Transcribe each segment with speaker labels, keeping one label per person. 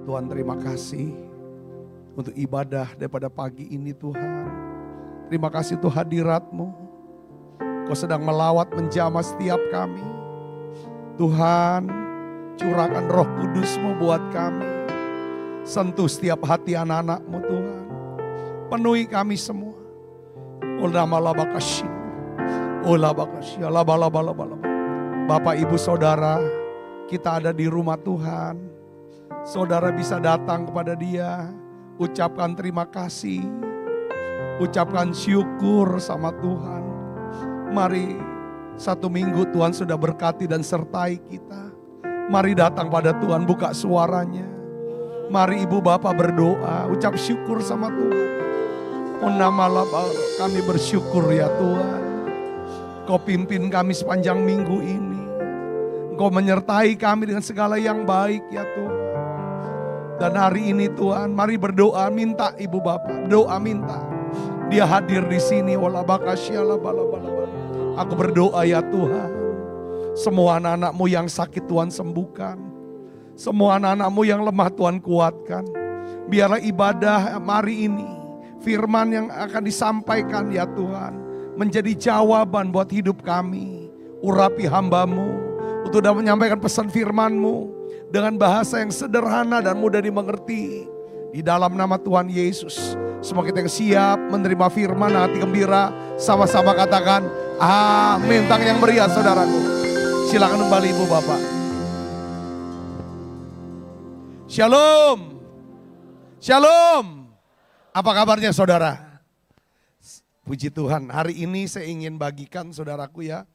Speaker 1: Tuhan, terima kasih untuk ibadah daripada pagi ini Tuhan. Terima kasih untuk hadirat-Mu. Kau sedang melawat menjamah setiap kami. Tuhan, curahkan Roh Kudus-Mu buat kami. Sentuh setiap hati anak-anak-Mu Tuhan. Penuhi kami semua. Bapak, Ibu, Saudara, kita ada di rumah Tuhan. Saudara bisa datang kepada Dia, ucapkan terima kasih, ucapkan syukur sama Tuhan. Mari, 1 minggu Tuhan sudah berkati dan sertai kita. Mari datang pada Tuhan, buka suaranya. Mari ibu bapak berdoa, ucap syukur sama Tuhan. Kami bersyukur ya Tuhan. Kau pimpin kami sepanjang minggu ini. Engkau menyertai kami dengan segala yang baik ya Tuhan. Dan hari ini Tuhan, mari berdoa, minta ibu bapak, doa minta. Dia hadir di sini. Aku berdoa ya Tuhan. Semua anak-anak-Mu yang sakit Tuhan sembuhkan. Semua anak-anak-Mu yang lemah Tuhan kuatkan. Biarlah ibadah hari ini, firman yang akan disampaikan ya Tuhan, menjadi jawaban buat hidup kami. Urapi hamba-Mu untuk dapat menyampaikan pesan firman-Mu dengan bahasa yang sederhana dan mudah dimengerti. Di dalam nama Tuhan Yesus, semua kita yang siap menerima firman, hati gembira, sama-sama katakan amin. Tangan yang meriah saudaraku. Silakan kembali ibu bapak. Shalom. Shalom. Apa kabarnya saudara? Puji Tuhan, hari ini saya ingin bagikan saudaraku ya,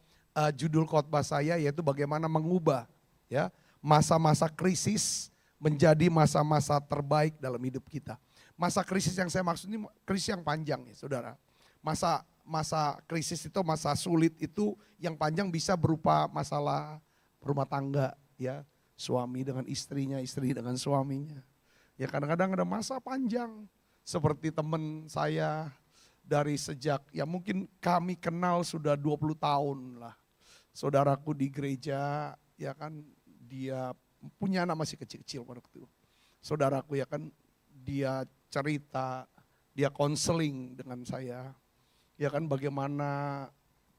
Speaker 1: judul khotbah saya yaitu bagaimana mengubah ya masa-masa krisis menjadi masa-masa terbaik dalam hidup kita. Masa krisis yang saya maksud ini krisis yang panjang ya saudara. Masa krisis itu, masa sulit itu yang panjang bisa berupa masalah rumah tangga ya. Suami dengan istrinya, istri dengan suaminya. Ya kadang-kadang ada masa panjang. Seperti teman saya dari sejak ya mungkin kami kenal sudah 20 tahun lah. Saudaraku di gereja ya kan dia punya anak masih kecil-kecil pada waktu itu. Saudaraku ya kan dia cerita, dia konseling dengan saya. Ya kan bagaimana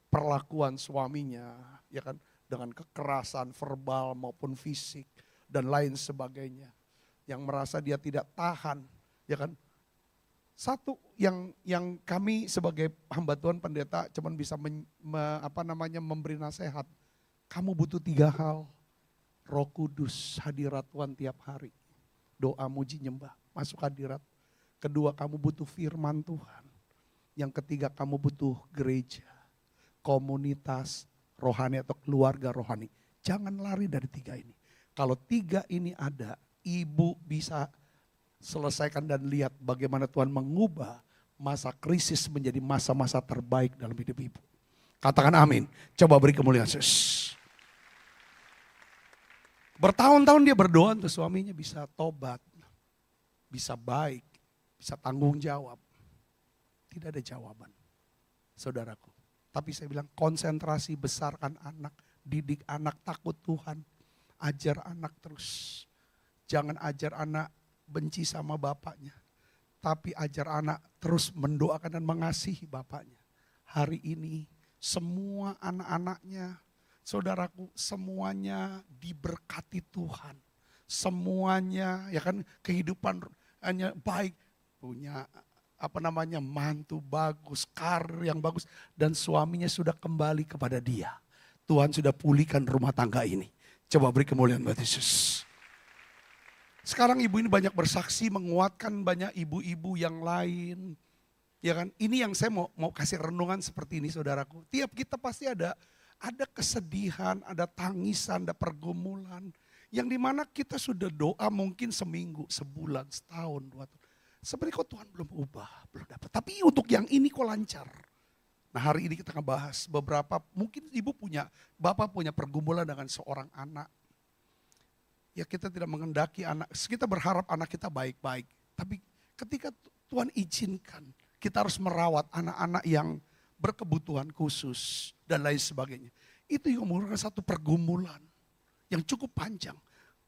Speaker 1: perlakuan suaminya, ya kan dengan kekerasan verbal maupun fisik dan lain sebagainya. Yang merasa dia tidak tahan, ya kan. Satu yang kami sebagai hamba Tuhan pendeta cuman bisa memberi nasihat. Kamu butuh 3 hal. Roh Kudus, hadirat Tuhan tiap hari. Doa, muji, nyembah, masuk hadirat. Kedua, kamu butuh firman Tuhan. Yang ketiga, kamu butuh gereja, komunitas rohani atau keluarga rohani. Jangan lari dari 3 ini. Kalau 3 ini ada, ibu bisa selesaikan dan lihat bagaimana Tuhan mengubah masa krisis menjadi masa-masa terbaik dalam hidup ibu. Katakan amin. Coba beri kemuliaan Yesus. Bertahun-tahun dia berdoa untuk suaminya bisa tobat, bisa baik, bisa tanggung jawab. Tidak ada jawaban, saudaraku. Tapi saya bilang konsentrasi, besarkan anak, didik anak takut Tuhan. Ajar anak terus. Jangan ajar anak benci sama bapaknya. Tapi ajar anak terus mendoakan dan mengasihi bapaknya. Hari ini semua anak-anaknya, saudaraku, semuanya diberkati Tuhan. Semuanya ya kan kehidupan hanya baik, punya mantu bagus, karir yang bagus, dan suaminya sudah kembali kepada dia. Tuhan sudah pulihkan rumah tangga ini. Coba beri kemuliaan buat Yesus. Sekarang ibu ini banyak bersaksi, menguatkan banyak ibu-ibu yang lain. Ya kan, ini yang saya mau kasih renungan seperti ini saudaraku. Tiap kita pasti ada kesedihan, ada tangisan, ada pergumulan. Yang dimana kita sudah doa mungkin seminggu, sebulan, setahun, 2 tahun. Sebenarnya kok Tuhan belum ubah, belum dapat. Tapi untuk yang ini kok lancar. Nah hari ini kita ngebahas beberapa, mungkin bapak punya pergumulan dengan seorang anak. Ya kita tidak mengendaki anak, kita berharap anak kita baik-baik. Tapi ketika Tuhan izinkan, kita harus merawat anak-anak yang berkebutuhan khusus dan lain sebagainya. Itu yang merupakan satu pergumulan yang cukup panjang.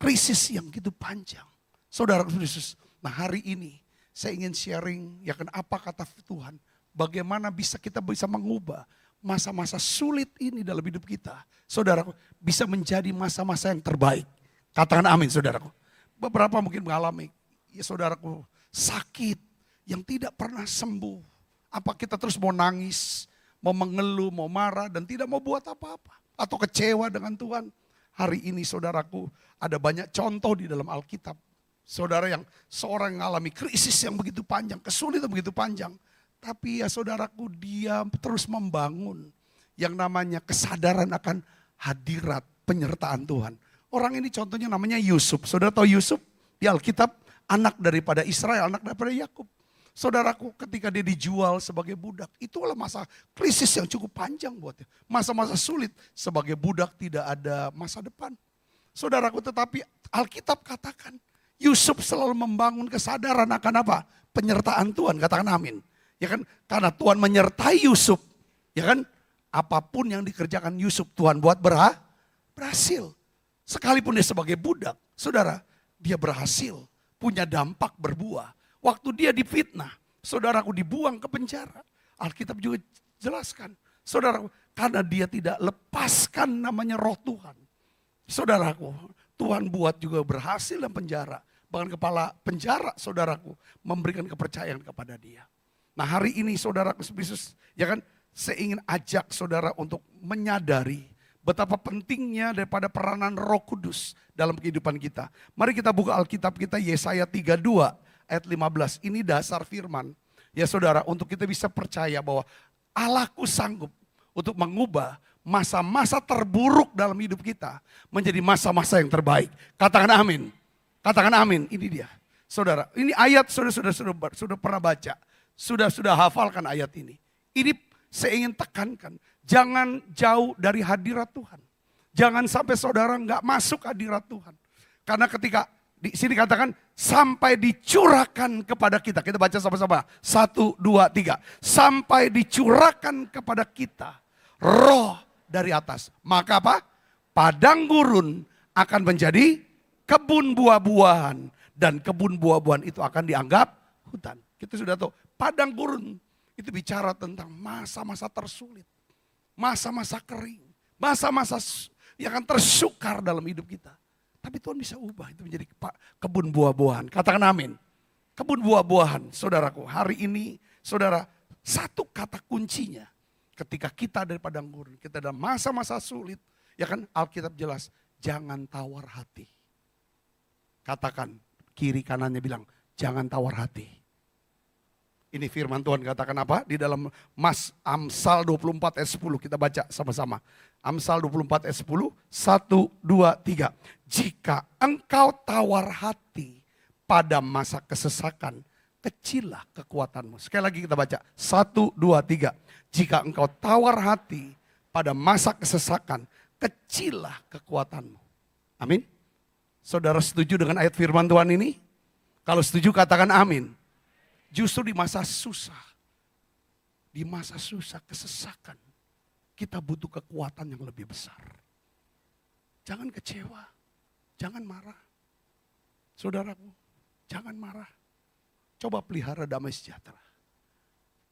Speaker 1: Krisis yang gitu panjang. Saudara Yesus, nah hari ini saya ingin sharing, ya kan apa kata Tuhan. Bagaimana kita bisa mengubah masa-masa sulit ini dalam hidup kita. Saudaraku, bisa menjadi masa-masa yang terbaik. Katakan amin saudaraku. Beberapa mungkin mengalami, ya saudaraku, sakit yang tidak pernah sembuh. Apa kita terus mau nangis, mau mengeluh, mau marah dan tidak mau buat apa-apa. Atau kecewa dengan Tuhan. Hari ini saudaraku, ada banyak contoh di dalam Alkitab. Saudara yang seorang yang mengalami krisis yang begitu panjang, kesulitan begitu panjang. Tapi ya saudaraku, dia terus membangun yang namanya kesadaran akan hadirat penyertaan Tuhan. Orang ini contohnya namanya Yusuf. Saudara tahu Yusuf di Alkitab, anak daripada Israel, anak daripada Yakub. Saudaraku, ketika dia dijual sebagai budak, itulah masa krisis yang cukup panjang buatnya. Masa-masa sulit, sebagai budak tidak ada masa depan. Saudaraku, tetapi Alkitab katakan, Yusuf selalu membangun kesadaran akan apa? Penyertaan Tuhan, katakan amin. Ya kan, karena Tuhan menyertai Yusuf, ya kan, apapun yang dikerjakan Yusuf Tuhan buat berhasil. Sekalipun dia sebagai budak, saudara, dia berhasil, punya dampak berbuah. Waktu dia difitnah, saudaraku dibuang ke penjara. Alkitab juga jelaskan, saudaraku, karena dia tidak lepaskan namanya roh Tuhan. Saudaraku, Tuhan buat juga berhasil dalam penjara. Bahkan kepala penjara, saudaraku, memberikan kepercayaan kepada dia. Nah hari ini saudaraku, ya kan, saya ingin ajak saudara untuk menyadari betapa pentingnya daripada peranan Roh Kudus dalam kehidupan kita. Mari kita buka Alkitab kita, Yesaya 32 ayat 15. Ini dasar firman. Ya saudara, untuk kita bisa percaya bahwa Allahku sanggup untuk mengubah masa-masa terburuk dalam hidup kita menjadi masa-masa yang terbaik. Katakan amin. Katakan amin. Ini dia. Saudara, ini ayat sudah pernah baca. Sudah hafalkan ayat ini. Ini saya ingin tekankan. Jangan jauh dari hadirat Tuhan. Jangan sampai saudara nggak masuk hadirat Tuhan. Karena ketika di sini katakan sampai dicurahkan kepada kita. Kita baca sama-sama. 1, 2, 3. Sampai dicurahkan kepada kita roh dari atas. Maka apa? Padang gurun akan menjadi kebun buah-buahan. Dan kebun buah-buahan itu akan dianggap hutan. Kita sudah tahu. Padang gurun itu bicara tentang masa-masa tersulit. Masa-masa kering. Masa-masa yang akan tersukar dalam hidup kita. Tapi Tuhan bisa ubah itu menjadi kebun buah-buahan. Katakan amin. Kebun buah-buahan, saudaraku. Hari ini, saudara, satu kata kuncinya. Ketika kita dari padang gurun, kita dalam masa-masa sulit. Ya kan, Alkitab jelas, jangan tawar hati. Katakan, kiri kanannya bilang, jangan tawar hati. Ini firman Tuhan katakan apa? Di dalam Amsal 24 ayat 10 kita baca sama-sama. Amsal 24 ayat 10, 1, 2, 3. Jika engkau tawar hati pada masa kesesakan, kecillah kekuatanmu. Sekali lagi kita baca, 1, 2, 3. Jika engkau tawar hati pada masa kesesakan, kecillah kekuatanmu. Amin. Saudara setuju dengan ayat firman Tuhan ini? Kalau setuju katakan amin. Justru di masa susah, kesesakan, kita butuh kekuatan yang lebih besar. Jangan kecewa, jangan marah. Saudaraku, jangan marah. Coba pelihara damai sejahtera.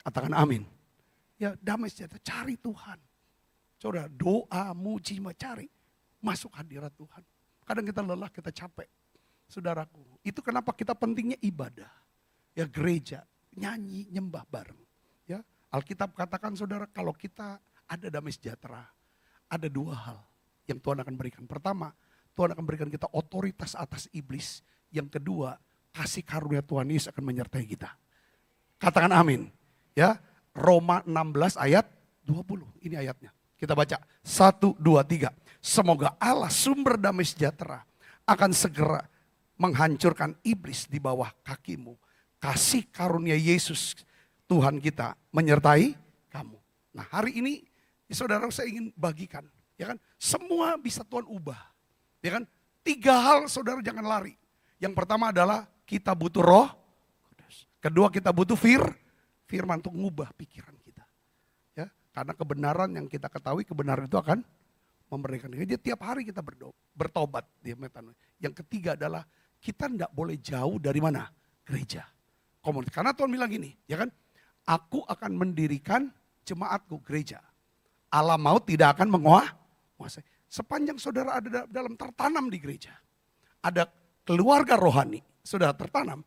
Speaker 1: Katakan amin. Ya damai sejahtera, cari Tuhan. Saudara, doa, muji, cari. Masuk hadirat Tuhan. Kadang kita lelah, kita capek. Saudaraku, itu kenapa kita pentingnya ibadah. Ya gereja, nyanyi, nyembah bareng. Ya, Alkitab katakan saudara, kalau kita ada damai sejahtera, ada dua hal yang Tuhan akan berikan. Pertama, Tuhan akan berikan kita otoritas atas iblis. Yang kedua, kasih karunia Tuhan Yesus akan menyertai kita. Katakan amin. Ya, Roma 16 ayat 20. Ini ayatnya. Kita baca 1, 2, 3. Semoga Allah sumber damai sejahtera akan segera menghancurkan iblis di bawah kakimu. Kasih karunia Yesus Tuhan kita menyertai kamu. Nah hari ini saudara saya ingin bagikan. Ya kan, semua bisa Tuhan ubah. Ya kan, 3 hal saudara jangan lari. Yang pertama adalah kita butuh Roh Kudus. Kedua kita butuh firman untuk mengubah pikiran kita. Ya, karena kebenaran yang kita ketahui, kebenaran itu akan memerdekakan. Jadi tiap hari kita bertobat. Yang ketiga adalah
Speaker 2: kita tidak boleh jauh dari mana? Gereja. Komunitas. Karena Tuhan bilang gini, ya kan? Aku akan mendirikan jemaatku, gereja. Allah maut tidak akan menguasai. Sepanjang saudara ada dalam tertanam di gereja. Ada keluarga rohani, saudara tertanam.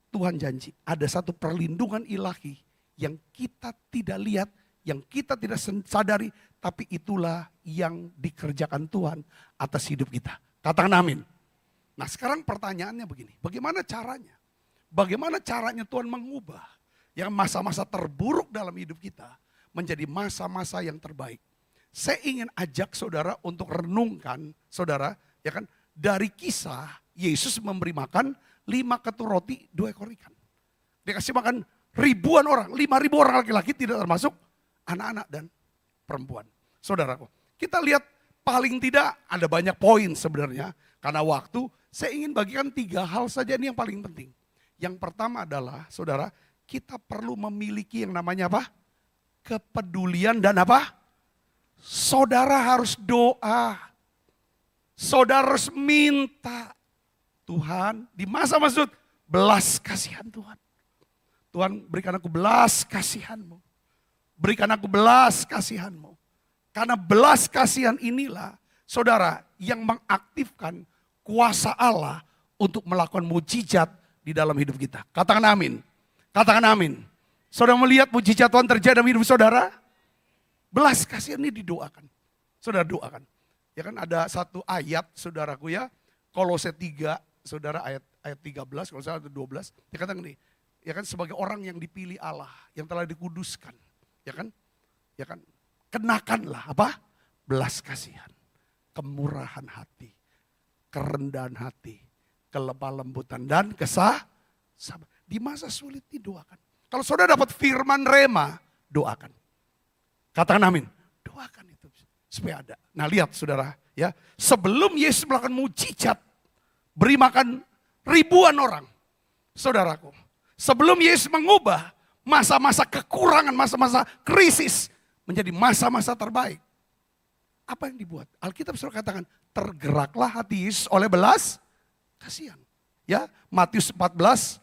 Speaker 2: Tuhan janji ada satu perlindungan ilahi yang kita tidak lihat, yang kita tidak sadari. Tapi itulah yang dikerjakan Tuhan atas hidup kita. Katakan amin. Nah sekarang pertanyaannya begini, bagaimana caranya? Bagaimana caranya Tuhan mengubah yang masa-masa terburuk dalam hidup kita menjadi masa-masa yang terbaik? Saya ingin ajak saudara untuk renungkan, saudara, ya kan, dari kisah Yesus memberi makan 5 ketur roti, 2 ekor ikan. Dia kasih makan ribuan orang, 5.000 orang laki-laki, tidak termasuk anak-anak dan perempuan. Saudaraku, kita lihat paling tidak ada banyak poin sebenarnya. Karena waktu, saya ingin bagikan 3 hal saja ini yang paling penting. Yang pertama adalah, saudara, kita perlu memiliki yang namanya apa? Kepedulian dan apa? Saudara harus doa. Saudara harus minta. Tuhan, di masa-masa belas kasihan Tuhan. Tuhan, berikan aku belas kasihan-Mu. Berikan aku belas kasihan-Mu. Karena belas kasihan inilah, saudara, yang mengaktifkan kuasa Allah untuk melakukan mujizat di dalam hidup kita. Katakan amin. Katakan amin. Saudara melihat mujizat Tuhan terjadi dalam hidup saudara? Belas kasihan ini didoakan. Saudara doakan. Ya kan ada satu ayat saudaraku ya. Kolose 3, saudara ayat 13, kalau salah 12. Dia katakan gini, ya kan sebagai orang yang dipilih Allah, yang telah dikuduskan. Ya kan? Ya kan? Kenakanlah apa? Belas kasihan. Kemurahan hati. Kerendahan hati, kelemah lembutan dan kesabaran. Di masa sulit didoakan. Kalau saudara dapat firman rema, doakan. Katakan amin. Doakan itu supaya ada. Nah lihat saudara ya, sebelum Yesus melakukan mujizat, beri makan ribuan orang. Saudaraku, sebelum Yesus mengubah masa-masa kekurangan, masa-masa krisis menjadi masa-masa terbaik. Apa yang dibuat? Alkitab sudah katakan, tergeraklah hati Yesus oleh belas kasihan. Ya, Matius 14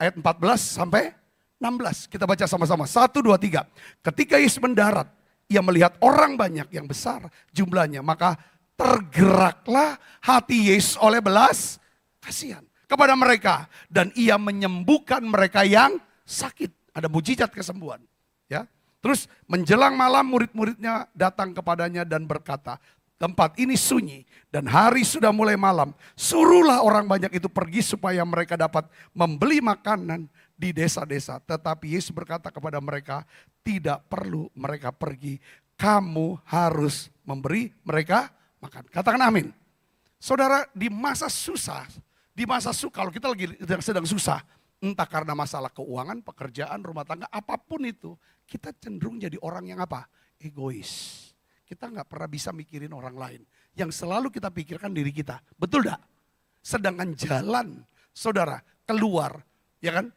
Speaker 2: ayat 14 sampai 16. Kita baca sama-sama. 1, 2, 3. Ketika Yesus mendarat, ia melihat orang banyak yang besar jumlahnya. Maka tergeraklah hati Yesus oleh belas kasihan kepada mereka. Dan ia menyembuhkan mereka yang sakit. Ada mujizat kesembuhan. Ya. Terus menjelang malam murid-muridnya datang kepadanya dan berkata, tempat ini sunyi dan hari sudah mulai malam. Suruhlah orang banyak itu pergi supaya mereka dapat membeli makanan di desa-desa. Tetapi Yesus berkata kepada mereka, tidak perlu mereka pergi. Kamu harus memberi mereka makan. Katakan amin. Saudara, di masa susah, kalau kita lagi sedang susah, entah karena masalah keuangan, pekerjaan, rumah tangga, apapun itu, kita cenderung jadi orang yang apa? Egois. Kita nggak pernah bisa mikirin orang lain. Yang selalu kita pikirkan diri kita. Betul gak? Sedangkan jalan, saudara, keluar, ya kan?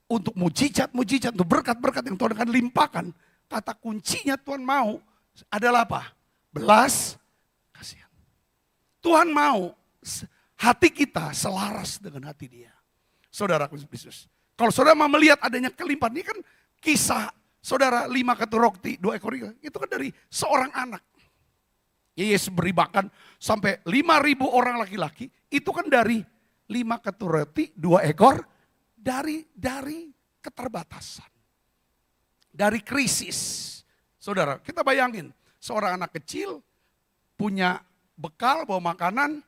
Speaker 2: Untuk mujizat, untuk berkat-berkat yang Tuhan akan limpahkan. Kata kuncinya Tuhan mau adalah apa? Belas kasihan. Tuhan mau hati kita selaras dengan hati Dia. Saudara Yesus. Kalau saudara mau melihat adanya kelimpahan, ini kan kisah saudara 5 ketur roti, 2 ekor ikan. Itu kan dari seorang anak. Yesus beri makan sampai 5.000 orang laki-laki. Itu kan dari 5 ketur roti, 2 ekor. Dari keterbatasan. Dari krisis. Saudara, kita bayangin. Seorang anak kecil punya bekal, bawa makanan.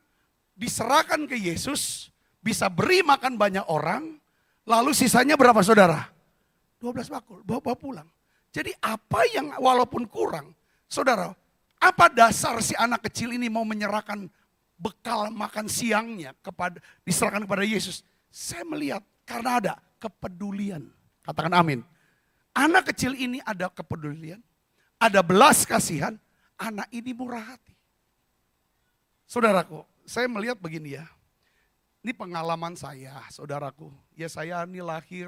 Speaker 2: Diserahkan ke Yesus. Bisa beri makan banyak orang, lalu sisanya berapa saudara? 12 bakul, bawa pulang. Jadi apa yang walaupun kurang, saudara, apa dasar si anak kecil ini mau menyerahkan bekal makan siangnya diserahkan kepada Yesus? Saya melihat karena ada kepedulian. Katakan amin. Anak kecil ini ada kepedulian, ada belas kasihan, anak ini murah hati. Saudaraku, saya melihat begini ya. Ini pengalaman saya, saudaraku. Ya saya ini lahir,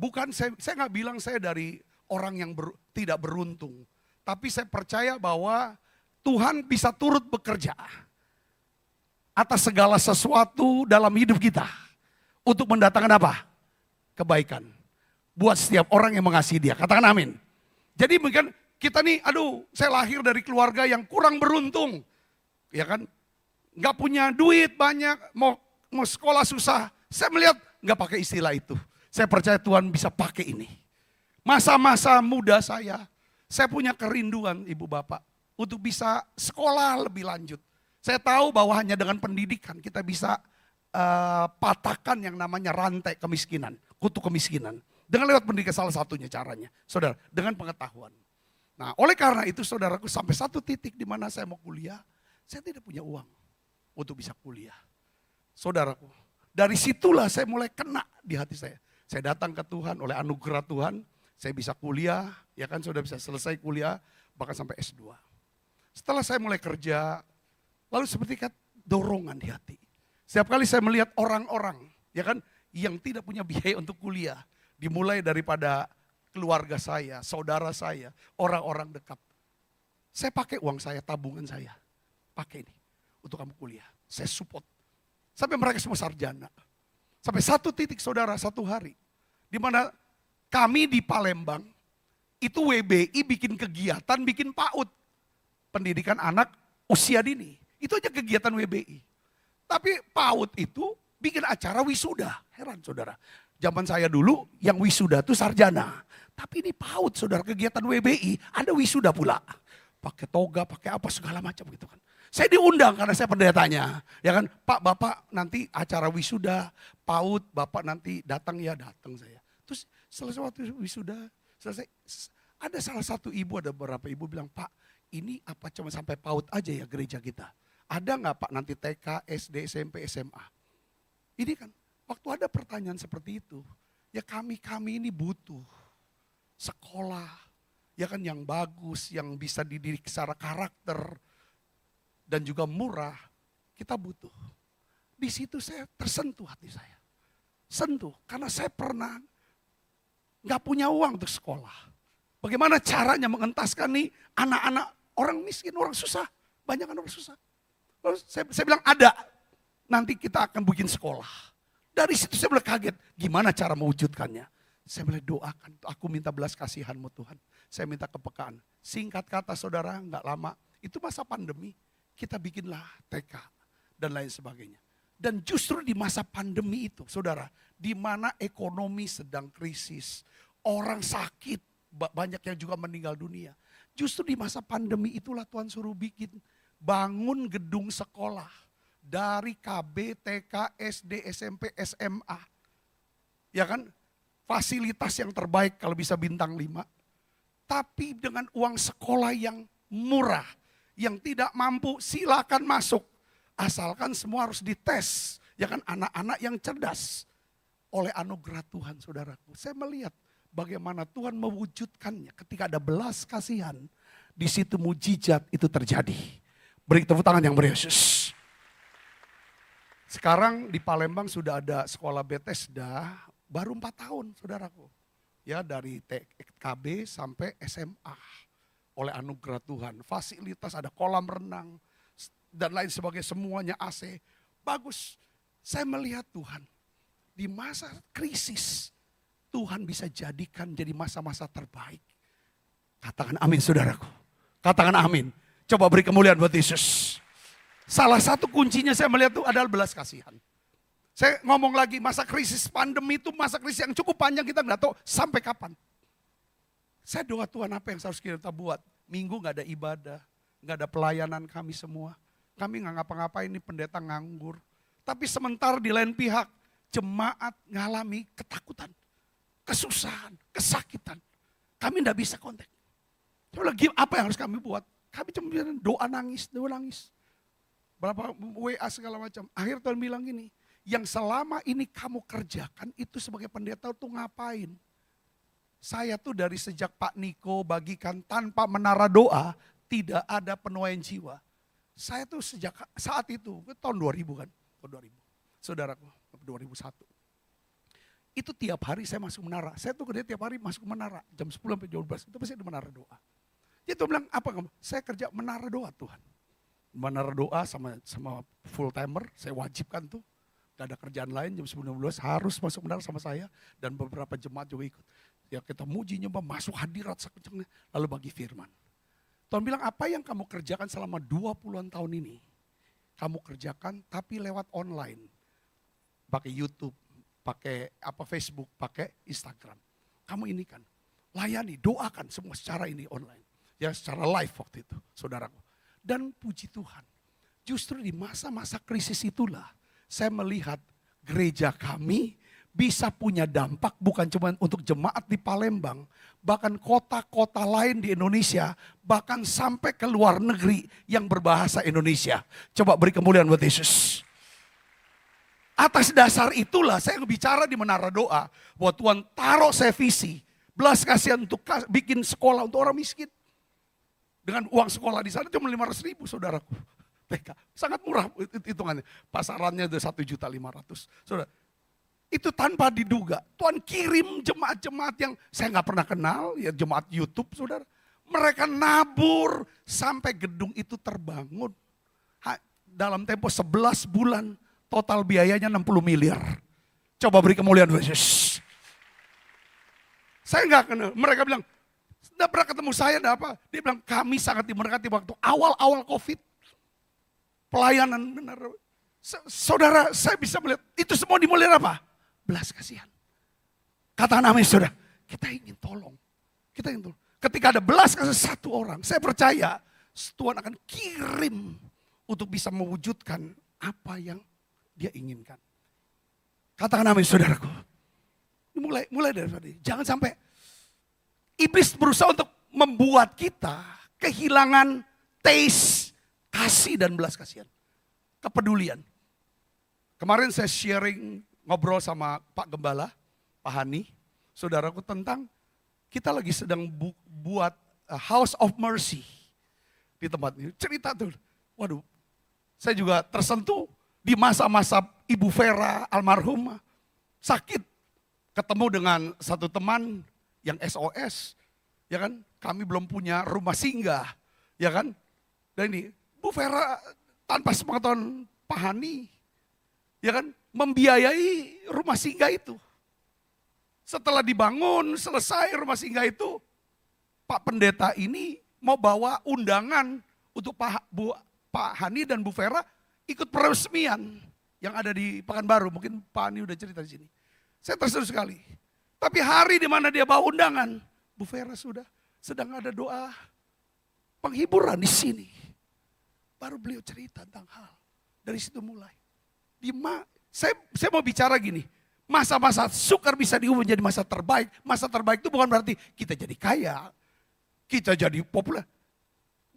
Speaker 2: bukan saya nggak bilang saya dari orang yang tidak beruntung. Tapi saya percaya bahwa Tuhan bisa turut bekerja. atas segala sesuatu dalam hidup kita. Untuk mendatangkan apa? Kebaikan. Buat setiap orang yang mengasihi dia. Katakan amin. Jadi mungkin kita nih, aduh saya lahir dari keluarga yang kurang beruntung. Ya kan? Gak punya duit banyak, mau sekolah susah. Saya melihat gak pakai istilah itu. Saya percaya Tuhan bisa pakai ini. Masa-masa muda saya punya kerinduan ibu bapak. Untuk bisa sekolah lebih lanjut. Saya tahu bahwa hanya dengan pendidikan kita bisa patahkan yang namanya rantai kemiskinan, kutu kemiskinan. Dengan lewat pendidikan salah satunya caranya, saudara, dengan pengetahuan. Nah, oleh karena itu saudaraku sampai satu titik di mana saya mau kuliah, saya tidak punya uang untuk bisa kuliah. Saudaraku, dari situlah saya mulai kena di hati saya. Saya datang ke Tuhan oleh anugerah Tuhan, saya bisa kuliah, ya kan sudah bisa selesai kuliah, bahkan sampai S2. Setelah saya mulai kerja, lalu seperti dorongan di hati. Setiap kali saya melihat orang-orang, ya kan, yang tidak punya biaya untuk kuliah, dimulai daripada keluarga saya, saudara saya, orang-orang dekat. Saya pakai uang saya, tabungan saya, pakai ini untuk kamu kuliah. Saya support. Sampai mereka semua sarjana. Sampai satu titik saudara, satu hari, di mana kami di Palembang, itu WBI bikin kegiatan, bikin PAUD. Pendidikan anak usia dini. Itu aja kegiatan WBI. Tapi PAUD itu bikin acara wisuda. Heran saudara. Zaman saya dulu yang wisuda itu sarjana. Tapi ini PAUD saudara, kegiatan WBI ada wisuda pula. Pakai toga, pakai apa segala macam gitu kan. Saya diundang karena saya pendetanya. Ya kan, Pak Bapak nanti acara wisuda, PAUD, Bapak nanti datang ya datang saya. Terus selesai waktu wisuda, selesai. Ada salah satu ibu, ada beberapa ibu bilang, Pak ini apa cuma sampai PAUD aja ya gereja kita? Ada nggak Pak nanti TK, SD, SMP, SMA? Ini kan waktu ada pertanyaan seperti itu, ya kami ini butuh sekolah, ya kan yang bagus, yang bisa dididik secara karakter dan juga murah, kita butuh. Di situ saya tersentuh hati saya, sentuh karena saya pernah nggak punya uang untuk sekolah. Bagaimana caranya mengentaskan nih anak-anak orang miskin, orang susah, banyak orang susah. Lalu saya bilang ada, nanti kita akan bikin sekolah. Dari situ saya mulai kaget, gimana cara mewujudkannya. Saya mulai doakan, aku minta belas kasihanmu Tuhan. Saya minta kepekaan. Singkat kata saudara, gak lama, itu masa pandemi, kita bikinlah TK dan lain sebagainya. Dan justru di masa pandemi itu saudara, di mana ekonomi sedang krisis, orang sakit, banyak yang juga meninggal dunia. Justru di masa pandemi itulah Tuhan suruh bikin, bangun gedung sekolah dari KB, TK, SD, SMP, SMA. Ya kan? Fasilitas yang terbaik kalau bisa bintang 5. Tapi dengan uang sekolah yang murah, yang tidak mampu silakan masuk. Asalkan semua harus dites. Ya kan, anak-anak yang cerdas. Oleh anugerah Tuhan saudaraku. Saya melihat bagaimana Tuhan mewujudkannya ketika ada belas kasihan. Di situ mujizat itu terjadi. Beri tepuk tangan yang beryesus. Sekarang di Palembang sudah ada sekolah Bethesda baru 4 tahun saudaraku. Ya dari TKB sampai SMA. Oleh anugerah Tuhan. Fasilitas ada kolam renang dan lain sebagainya, semuanya AC. Bagus. Saya melihat Tuhan di masa krisis Tuhan bisa jadikan jadi masa-masa terbaik. Katakan amin saudaraku. Katakan amin. Coba beri kemuliaan buat Yesus. Salah satu kuncinya saya melihat itu adalah belas kasihan. Saya ngomong lagi masa krisis pandemi itu masa krisis yang cukup panjang, kita nggak tahu sampai kapan. Saya doa Tuhan apa yang harus kita buat. Minggu nggak ada ibadah, nggak ada pelayanan kami semua. Kami nggak ngapa-ngapain, ini pendeta nganggur. Tapi sementara di lain pihak jemaat ngalami ketakutan, kesusahan, kesakitan. Kami nggak bisa kontak. Coba lagi apa yang harus kami buat? Kami cuma doa nangis. Berapa WA segala macam. Akhir Tuhan bilang gini, yang selama ini kamu kerjakan itu sebagai pendeta tuh ngapain? Saya tuh dari sejak Pak Niko bagikan tanpa menara doa, tidak ada penuaian jiwa. Saya tuh sejak saat itu, tahun 2000 kan, tahun 2000. Saudaraku, 2001. Itu tiap hari saya masuk menara. Saya tuh kerja tiap hari masuk menara, jam 10 sampai jam 12, itu pasti ada menara doa. Dia tuh bilang, apa kamu? Saya kerja menara doa Tuhan. Menara doa sama full timer, saya wajibkan tuh. Gak ada kerjaan lain, jam 19 harus masuk menara sama saya. Dan beberapa jemaat juga ikut. Ya kita muji nyembah, masuk hadirat sekencangnya. Lalu bagi firman. Tuhan bilang, apa yang kamu kerjakan selama 20-an tahun ini? Kamu kerjakan tapi lewat online. Pakai YouTube, pakai Facebook, pakai Instagram. Kamu ini kan, layani, doakan semua secara ini online. Ya secara live waktu itu, saudaraku. Dan puji Tuhan, justru di masa-masa krisis itulah, saya melihat gereja kami bisa punya dampak bukan cuma untuk jemaat di Palembang, bahkan kota-kota lain di Indonesia, bahkan sampai ke luar negeri yang berbahasa Indonesia. Coba beri kemuliaan buat Yesus. Atas dasar itulah saya bicara di menara doa, bahwa Tuhan taruh saya visi, belas kasihan untuk bikin sekolah untuk orang miskin. Dengan uang sekolah di sana cuma 500.000 saudaraku. PK. Sangat murah hitungannya. Pasarannya udah 1.500.000. Saudara, itu tanpa diduga. Tuhan kirim jemaat-jemaat yang saya nggak pernah kenal, ya jemaat YouTube saudara. Mereka nabur sampai gedung itu terbangun. Dalam tempo 11 bulan, total biayanya 60 miliar. Coba beri kemuliaan Yesus. Saya nggak kenal. Mereka bilang, tidak pernah ketemu saya, ada apa? Dia bilang, kami sangat diberkati waktu awal-awal COVID. Pelayanan benar. Saudara, saya bisa melihat itu semua dimulai apa? Belas kasihan. Katakan amin saudara. Kita ingin tolong. Kita ingin tolong. Ketika ada belas kasihan satu orang, saya percaya Tuhan akan kirim untuk bisa mewujudkan apa yang dia inginkan. Katakan amin saudaraku. Mulai dari tadi. Jangan sampai iblis berusaha untuk membuat kita kehilangan taste kasih dan belas kasihan. Kepedulian. Kemarin saya sharing ngobrol sama Pak Gembala, Pak Hani, saudaraku tentang kita lagi sedang buat House of Mercy di tempat ini. Cerita tuh, waduh, saya juga tersentuh di masa-masa Ibu Vera almarhumah sakit. Ketemu dengan satu teman yang SOS, ya kan? Kami belum punya rumah singgah, ya kan? Dan ini Bu Vera tanpa sepengetahuan Pak Hani, ya kan? Membiayai rumah singgah itu. Setelah dibangun, selesai rumah singgah itu, Pak Pendeta ini mau bawa undangan untuk Pak Hani dan Bu Vera ikut peresmian yang ada di Pekanbaru. Mungkin Pak Hani udah cerita di sini. Saya tersentuh sekali. Tapi hari di mana dia bawa undangan, Bu Vera sudah sedang ada doa penghiburan di sini. Baru beliau cerita tentang hal. Dari situ mulai. Saya mau bicara gini. Masa-masa sukar bisa diubah menjadi masa terbaik. Masa terbaik itu bukan berarti kita jadi kaya. Kita jadi populer.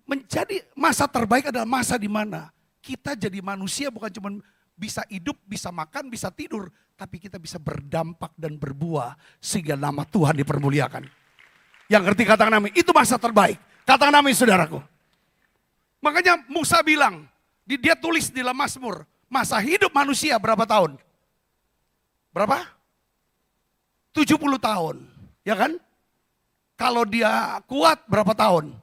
Speaker 2: Menjadi masa terbaik adalah masa di mana kita jadi manusia bukan cuma bisa hidup, bisa makan, bisa tidur. Tapi kita bisa berdampak dan berbuah sehingga nama Tuhan dipermuliakan. Yang ngerti katakan amin. Itu masa terbaik. Katakan amin saudaraku. Makanya Musa bilang, dia tulis di dalam Mazmur, masa hidup manusia berapa tahun? Berapa? 70 tahun. Ya kan? Kalau dia kuat berapa tahun?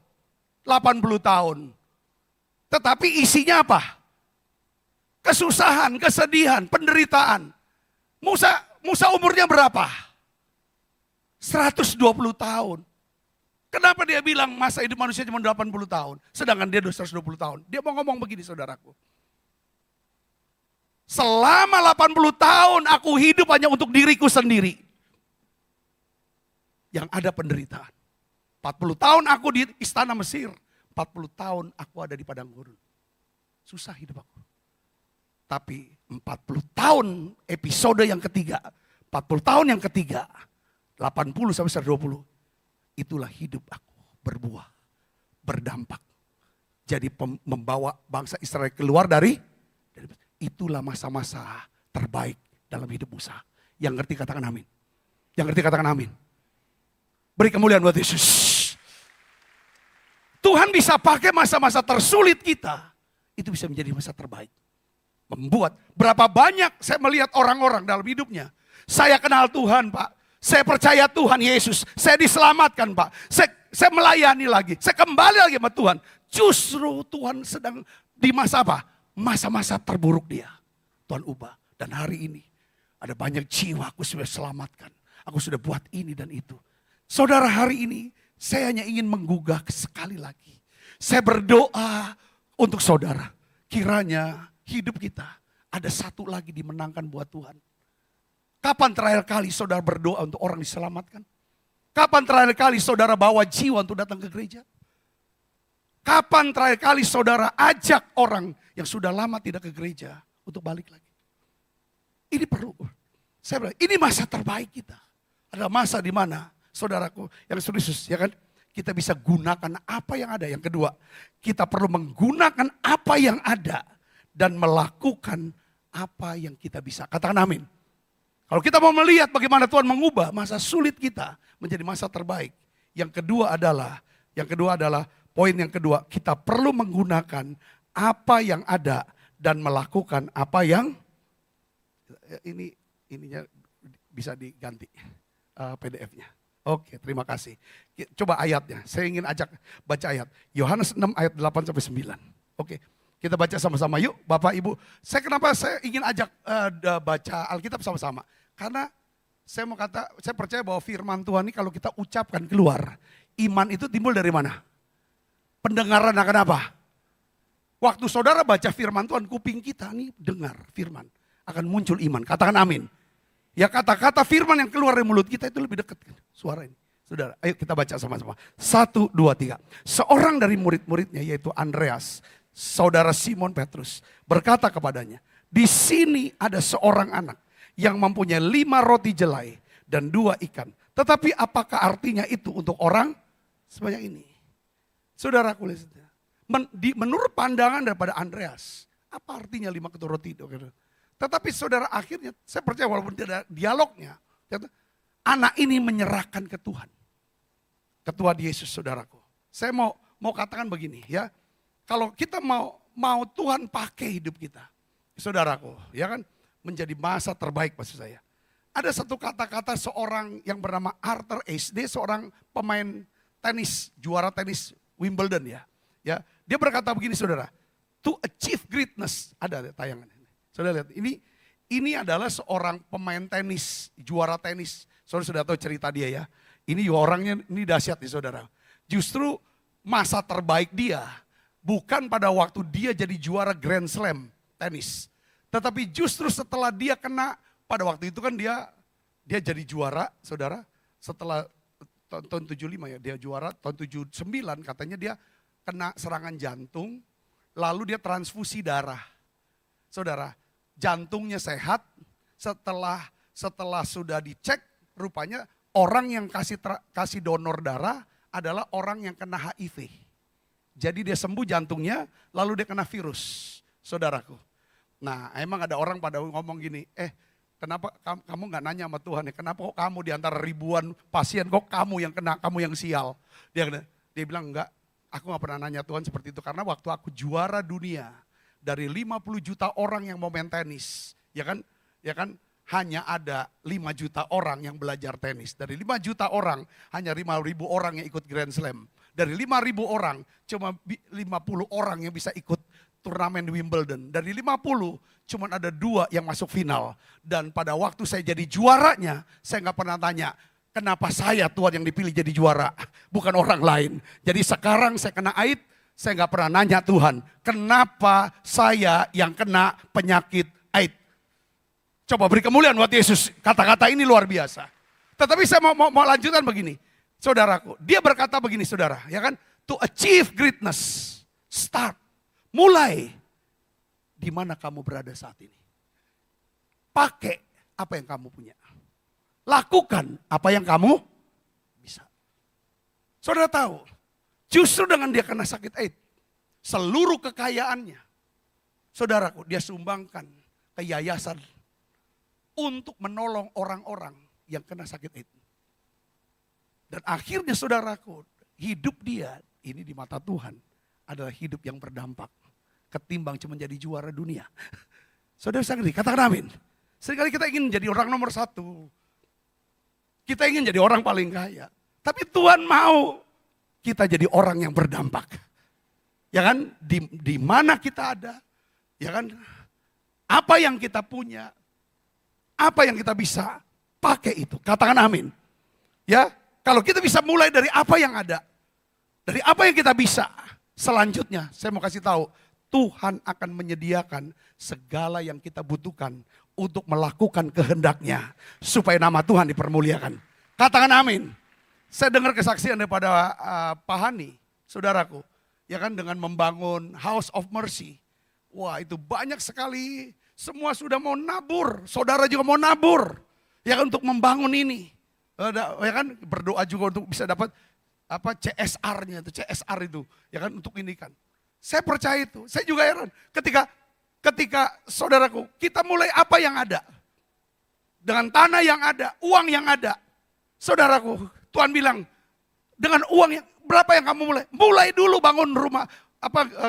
Speaker 2: 80 tahun. Tetapi isinya apa? Kesusahan, kesedihan, penderitaan. Musa umurnya berapa? 120 tahun. Kenapa dia bilang masa hidup manusia cuma 80 tahun? Sedangkan dia 120 tahun. Dia mau ngomong begini saudaraku. Selama 80 tahun aku hidup hanya untuk diriku sendiri. Yang ada penderitaan. 40 tahun aku di istana Mesir. 40 tahun aku ada di padang gurun. Susah hidup aku. Tapi 40 tahun episode yang ketiga, 40 tahun yang ketiga, 80 sampai 120, itulah hidup aku berbuah, berdampak. Jadi membawa bangsa Israel keluar dari itulah masa-masa terbaik dalam hidup Musa. Yang ngerti katakan amin. Yang ngerti katakan amin. Beri kemuliaan buat Yesus. Tuhan bisa pakai masa-masa tersulit kita, itu bisa menjadi masa terbaik. Membuat berapa banyak saya melihat orang-orang dalam hidupnya. Saya kenal Tuhan Pak. Saya percaya Tuhan Yesus. Saya diselamatkan Pak. Saya melayani lagi. Saya kembali lagi sama Tuhan. Justru Tuhan sedang Di masa apa? Masa-masa terburuk dia. Tuhan ubah. Dan hari ini ada banyak jiwa aku sudah selamatkan. Aku sudah buat ini dan itu. Saudara, hari ini saya hanya ingin menggugah sekali lagi. Saya berdoa untuk saudara. Kiranya hidup kita ada satu lagi dimenangkan buat Tuhan. Kapan terakhir kali saudara berdoa untuk orang diselamatkan? Kapan terakhir kali saudara bawa jiwa untuk datang ke gereja? Kapan terakhir kali saudara ajak orang yang sudah lama tidak ke gereja untuk balik lagi? Ini perlu. Saya bilang, ini masa terbaik kita. Ada masa di mana, saudaraku yang Yesus, ya kan? Kita bisa gunakan apa yang ada. Yang kedua, kita perlu menggunakan apa yang ada dan melakukan apa yang kita bisa. Katakan amin. Kalau kita mau melihat bagaimana Tuhan mengubah masa sulit kita menjadi masa terbaik. Yang kedua adalah poin yang kedua, kita perlu menggunakan apa yang ada dan melakukan apa yang ininya bisa diganti PDF-nya. Oke, terima kasih. Coba ayatnya. Saya ingin ajak baca ayat Yohanes 6 ayat 8 sampai 9. Oke, kita baca sama-sama yuk, Bapak Ibu. Kenapa saya ingin ajak baca Alkitab sama-sama? Karena saya percaya bahwa firman Tuhan ini kalau kita ucapkan keluar, iman itu timbul dari mana? Pendengaran akan apa? Waktu saudara baca firman Tuhan, kuping kita nih dengar firman, akan muncul iman. Katakan amin. Ya, kata-kata firman yang keluar dari mulut kita itu lebih dekat suara ini. Saudara, ayo kita baca sama-sama. 1, 2, 3. Seorang dari murid-muridnya yaitu Andreas, saudara Simon Petrus, berkata kepadanya, di sini ada seorang anak yang mempunyai 5 roti jelai dan 2 ikan. Tetapi apakah artinya itu untuk orang sebanyak ini? Saudara, menurut pandangan daripada Andreas, apa artinya 5 ketur roti itu? Tetapi saudara, akhirnya saya percaya walaupun tidak ada dialognya, anak ini menyerahkan ke Tuhan. Ke Tuhan Yesus, saudaraku. Saya mau katakan begini ya. Kalau kita mau Tuhan pakai hidup kita, saudaraku, ya kan, menjadi masa terbaik maksud saya. Ada satu kata-kata seorang yang bernama Arthur Ashe, dia seorang pemain tenis, juara tenis Wimbledon ya. Ya, dia berkata begini saudara, to achieve greatness, ada tayangan. Saudara lihat, ini adalah seorang pemain tenis, juara tenis. Saudara sudah tahu cerita dia ya. Ini orangnya, ini dahsyat nih saudara. Justru masa terbaik dia, bukan pada waktu dia jadi juara Grand Slam tenis. Tetapi justru setelah dia kena, pada waktu itu kan dia jadi juara saudara. Setelah tahun 75 ya, dia juara, tahun 79 katanya dia kena serangan jantung, lalu dia transfusi darah. Saudara, jantungnya sehat, setelah sudah dicek, rupanya orang yang kasih donor darah adalah orang yang kena HIV. Jadi dia sembuh jantungnya, lalu dia kena virus, saudaraku. Nah, emang ada orang pada ngomong gini, kenapa kamu gak nanya sama Tuhan ya, kenapa kok kamu di antara ribuan pasien, kok kamu yang kena, kamu yang sial. Dia bilang enggak, aku gak pernah nanya Tuhan seperti itu, karena waktu aku juara dunia, dari 50 juta orang yang mau main tenis, ya kan, hanya ada 5 juta orang yang belajar tenis. Dari 5 juta orang, hanya 5.000 orang yang ikut Grand Slam. Dari 5.000 orang, cuma 50 orang yang bisa ikut turnamen Wimbledon. Dari 50, cuma ada 2 yang masuk final. Dan pada waktu saya jadi juaranya, saya gak pernah tanya, kenapa saya Tuhan yang dipilih jadi juara, bukan orang lain. Jadi sekarang saya kena AIDS, saya gak pernah nanya Tuhan, kenapa saya yang kena penyakit AIDS. Coba beri kemuliaan buat Yesus, kata-kata ini luar biasa. Tetapi saya mau lanjutkan begini, saudaraku. Dia berkata begini saudara, ya kan, to achieve greatness, start, mulai. Di mana kamu berada saat ini. Pakai apa yang kamu punya. Lakukan apa yang kamu bisa. Saudara tahu, justru dengan dia kena sakit AIDS, seluruh kekayaannya, saudaraku, dia sumbangkan ke yayasan untuk menolong orang-orang yang kena sakit AIDS. Dan akhirnya saudaraku, hidup dia ini di mata Tuhan adalah hidup yang berdampak. Ketimbang cuma jadi juara dunia. Saudara sekali, katakan amin. Seringkali kita ingin jadi orang nomor 1. Kita ingin jadi orang paling kaya. Tapi Tuhan mau kita jadi orang yang berdampak. Ya kan, di mana kita ada, ya kan, apa yang kita punya, apa yang kita bisa pakai itu. Katakan amin. Ya, kalau kita bisa mulai dari apa yang ada, dari apa yang kita bisa, selanjutnya saya mau kasih tahu, Tuhan akan menyediakan segala yang kita butuhkan untuk melakukan kehendaknya supaya nama Tuhan dipermuliakan. Katakan amin. Saya dengar kesaksian daripada Pak Hani, saudaraku, ya kan, dengan membangun House of Mercy. Wah, itu banyak sekali, semua sudah mau nabur, saudara juga mau nabur, ya kan, untuk membangun ini. Ya kan, berdoa juga untuk bisa dapat apa CSR-nya itu, CSR itu, ya kan, untuk ini kan. Saya percaya itu, saya juga heran ketika saudaraku, kita mulai apa yang ada. Dengan tanah yang ada, uang yang ada. Saudaraku, Tuhan bilang, dengan uang yang berapa yang kamu mulai? Mulai dulu bangun rumah,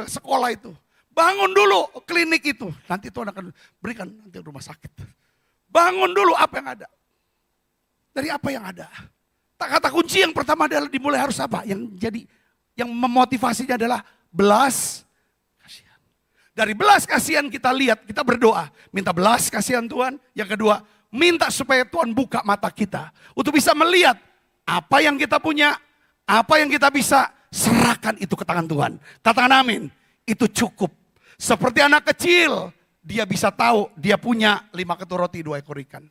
Speaker 2: sekolah itu. Bangun dulu klinik itu. Nanti Tuhan akan berikan nanti rumah sakit. Bangun dulu apa yang ada. Dari apa yang ada. Kata kunci yang pertama adalah dimulai harus apa? Yang memotivasinya adalah belas kasihan. Dari belas kasihan kita lihat, kita berdoa. Minta belas kasihan Tuhan. Yang kedua, minta supaya Tuhan buka mata kita. Untuk bisa melihat apa yang kita punya, apa yang kita bisa, serahkan itu ke tangan Tuhan. Katakan amin, itu cukup. Seperti anak kecil, dia bisa tahu dia punya 5 ketur roti, 2 ekor ikan.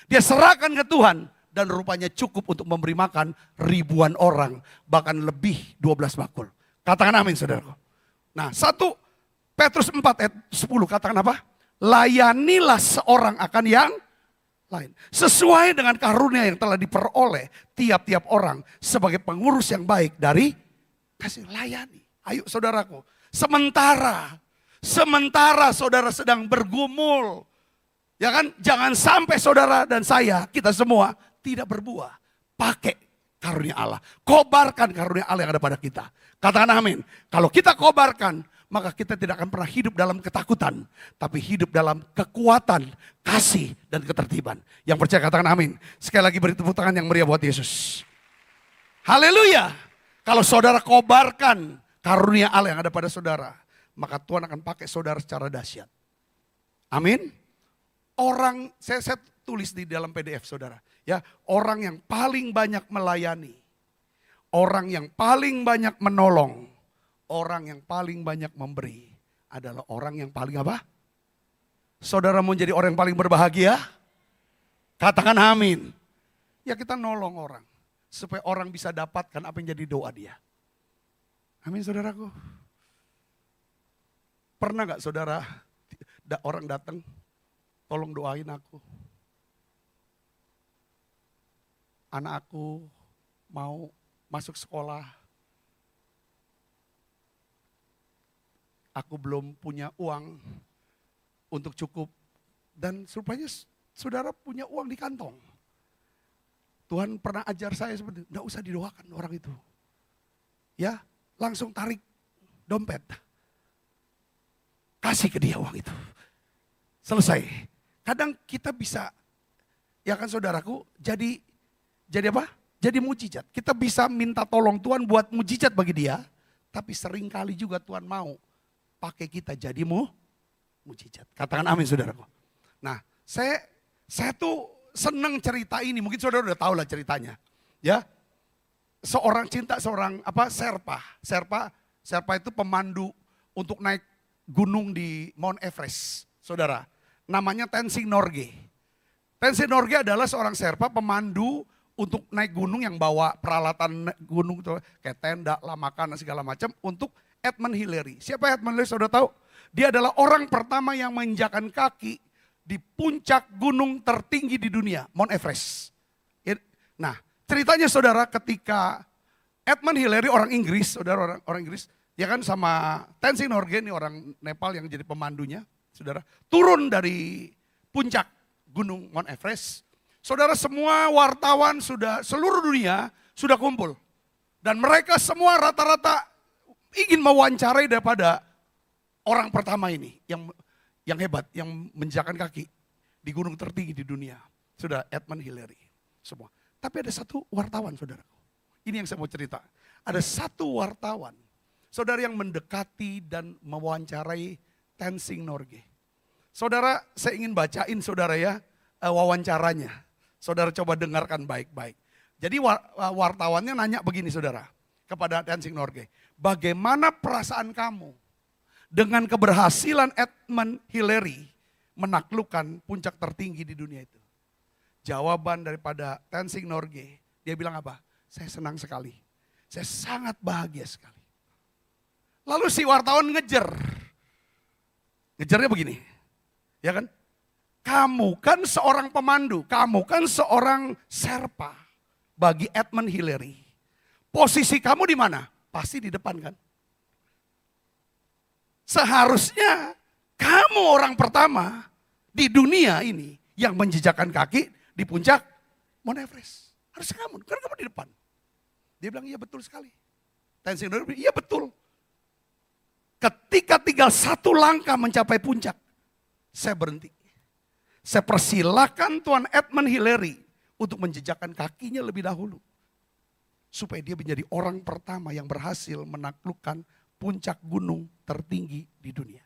Speaker 2: Dia serahkan ke Tuhan dan rupanya cukup untuk memberi makan ribuan orang, bahkan lebih 12 bakul. Katakan amin saudaraku. Nah 1 Petrus 4 ayat 10 katakan apa? Layanilah seorang akan yang lain. Sesuai dengan karunia yang telah diperoleh tiap-tiap orang sebagai pengurus yang baik dari kasih layani. Ayo saudaraku, sementara saudara sedang bergumul, ya kan, jangan sampai saudara dan saya, kita semua tidak berbuah. Pakai karunia Allah, kobarkan karunia Allah yang ada pada kita. Katakan amin. Kalau kita kobarkan, maka kita tidak akan pernah hidup dalam ketakutan, tapi hidup dalam kekuatan, kasih, dan ketertiban. Yang percaya katakan amin. Sekali lagi beri tepuk tangan yang meriah buat Yesus. Haleluya. Kalau saudara kobarkan karunia Allah yang ada pada saudara, maka Tuhan akan pakai saudara secara dahsyat. Amin. Saya tulis di dalam PDF saudara. Ya, orang yang paling banyak melayani, orang yang paling banyak menolong, orang yang paling banyak memberi adalah orang yang paling apa? Saudara mau jadi orang yang paling berbahagia? Katakan amin. Ya kita nolong orang. Supaya orang bisa dapatkan apa yang jadi doa dia. Amin saudaraku. Pernah gak saudara orang datang, tolong doain aku. Anak aku mau masuk sekolah. Aku belum punya uang untuk cukup. Dan rupanya saudara punya uang di kantong. Tuhan pernah ajar saya seperti itu. Nggak usah didoakan orang itu. Ya, langsung tarik dompet. Kasih ke dia uang itu. Selesai. Kadang kita bisa, ya kan saudaraku, jadi apa? Jadi mujizat. Kita bisa minta tolong Tuhan buat mujizat bagi dia. Tapi seringkali juga Tuhan mau pakai kita jadi mujizat. Katakan amin saudaraku. Nah, saya tuh senang cerita ini. Mungkin saudara udah tahu lah ceritanya. Ya. Seorang Sherpa. Sherpa itu pemandu untuk naik gunung di Mount Everest. Saudara, namanya Tenzing Norgay. Tenzing Norgay adalah seorang Sherpa pemandu untuk naik gunung yang bawa peralatan gunung itu kayak tenda, lah makanan segala macam untuk Edmund Hillary. Siapa Edmund Hillary saudara tahu? Dia adalah orang pertama yang menginjakan kaki di puncak gunung tertinggi di dunia, Mount Everest. Nah, ceritanya saudara ketika Edmund Hillary orang Inggris, saudara orang Inggris, ya kan sama Tenzing Norgay ini orang Nepal yang jadi pemandunya, saudara, turun dari puncak gunung Mount Everest. Saudara semua wartawan seluruh dunia sudah kumpul. Dan mereka semua rata-rata ingin mewawancarai daripada orang pertama ini yang hebat, yang menjakan kaki di gunung tertinggi di dunia. Sudah Edmund Hillary semua. Tapi ada satu wartawan saudara. Ini yang saya mau cerita. Ada satu wartawan. saudara yang mendekati dan mewawancarai Tenzing Norgay. Saudara, saya ingin bacain saudara ya wawancaranya. Saudara coba dengarkan baik-baik. Jadi wartawannya nanya begini saudara kepada Tenzing Norgay. Bagaimana perasaan kamu dengan keberhasilan Edmund Hillary menaklukkan puncak tertinggi di dunia itu? Jawaban daripada Tenzing Norgay, dia bilang apa? Saya senang sekali. Saya sangat bahagia sekali. Lalu si wartawan ngejarnya begini. Ya kan? Kamu kan seorang pemandu, kamu kan seorang serpa bagi Edmund Hillary. Posisi kamu di mana? Pasti di depan kan? Seharusnya kamu orang pertama di dunia ini yang menjejakkan kaki di puncak Mount Everest. Harusnya kamu, karena kamu di depan. Dia bilang iya betul sekali. Tenzing Norgay bilang iya betul. Ketika tinggal satu langkah mencapai puncak, saya berhenti. Saya persilakan Tuan Edmund Hillary untuk menjejakkan kakinya lebih dahulu. Supaya dia menjadi orang pertama yang berhasil menaklukkan puncak gunung tertinggi di dunia.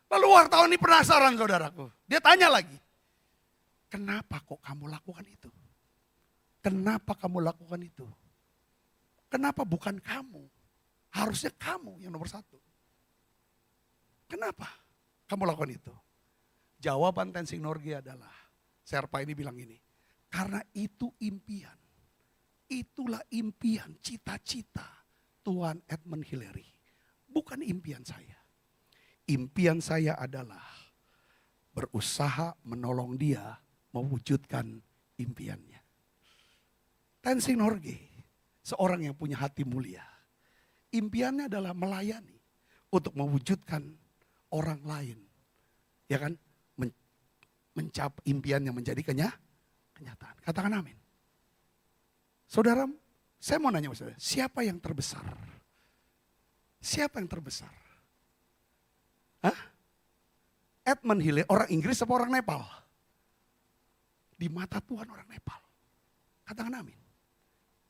Speaker 2: Lalu wartawan ini penasaran saudaraku. Dia tanya lagi, kenapa kok kamu lakukan itu? Kenapa kamu lakukan itu? Kenapa bukan kamu? Harusnya kamu yang nomor satu. Kenapa kamu lakukan itu? Jawaban Tenzing Norgay adalah, serpa ini bilang ini, karena itu impian. Itulah impian, cita-cita Tuan Edmund Hillary. Bukan impian saya. Impian saya adalah berusaha menolong dia mewujudkan impiannya. Tenzing Norgay, seorang yang punya hati mulia. Impiannya adalah melayani untuk mewujudkan orang lain. Ya kan? Mencapai impiannya menjadi kenyataan. Katakan amin. Saudara, saya mau nanya saudara, siapa yang terbesar? Siapa yang terbesar? Hah? Edmund Hillary, orang Inggris atau orang Nepal? Di mata Tuhan orang Nepal. Katakan amin.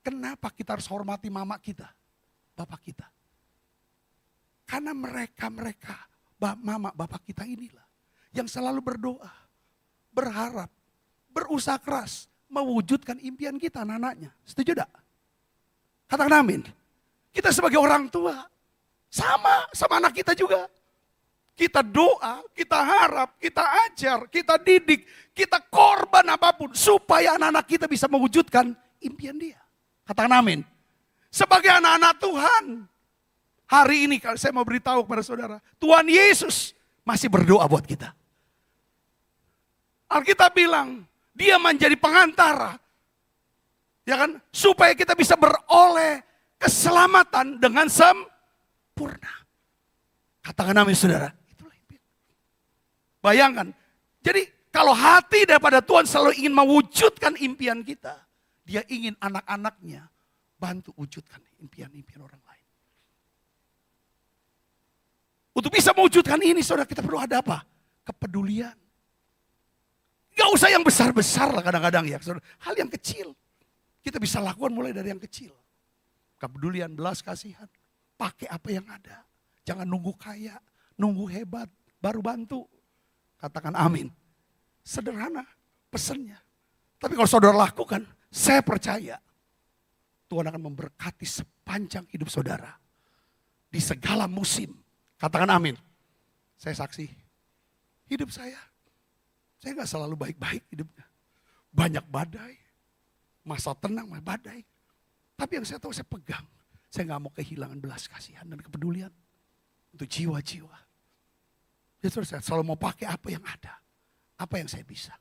Speaker 2: Kenapa kita harus hormati mama kita, bapak kita? Karena mereka, mama, bapak kita inilah yang selalu berdoa, berharap, berusaha keras, mewujudkan impian kita anak-anaknya. Setuju tak? Katakan amin. Kita sebagai orang tua, sama anak kita juga. Kita doa, kita harap, kita ajar, kita didik, kita korban apapun supaya anak-anak kita bisa mewujudkan impian dia. Katakan amin. Sebagai anak-anak Tuhan, hari ini saya mau beritahu kepada saudara, Tuhan Yesus masih berdoa buat kita. Alkitab bilang, dia menjadi pengantara. Ya kan? Supaya kita bisa beroleh keselamatan dengan sempurna. Katakan amin saudara. Itulah impian. Bayangkan. Jadi kalau hati daripada Tuhan selalu ingin mewujudkan impian kita. Dia ingin anak-anaknya bantu wujudkan impian-impian orang lain. Untuk bisa mewujudkan ini saudara, kita perlu ada apa? Kepedulian. Gak usah yang besar-besar lah kadang-kadang ya. Hal yang kecil. Kita bisa lakukan mulai dari yang kecil. Kepedulian, belas kasihan. Pakai apa yang ada. Jangan nunggu kaya, nunggu hebat, baru bantu. Katakan amin. Sederhana pesannya. Tapi kalau saudara lakukan, saya percaya Tuhan akan memberkati sepanjang hidup saudara. Di segala musim. Katakan amin. Saya saksi. Hidup saya gak selalu baik-baik hidupnya. Banyak badai. Masa tenang, badai. Tapi yang saya tahu saya pegang. Saya gak mau kehilangan belas kasihan dan kepedulian. Untuk jiwa-jiwa. Jadi saya selalu mau pakai apa yang ada. Apa yang saya bisa.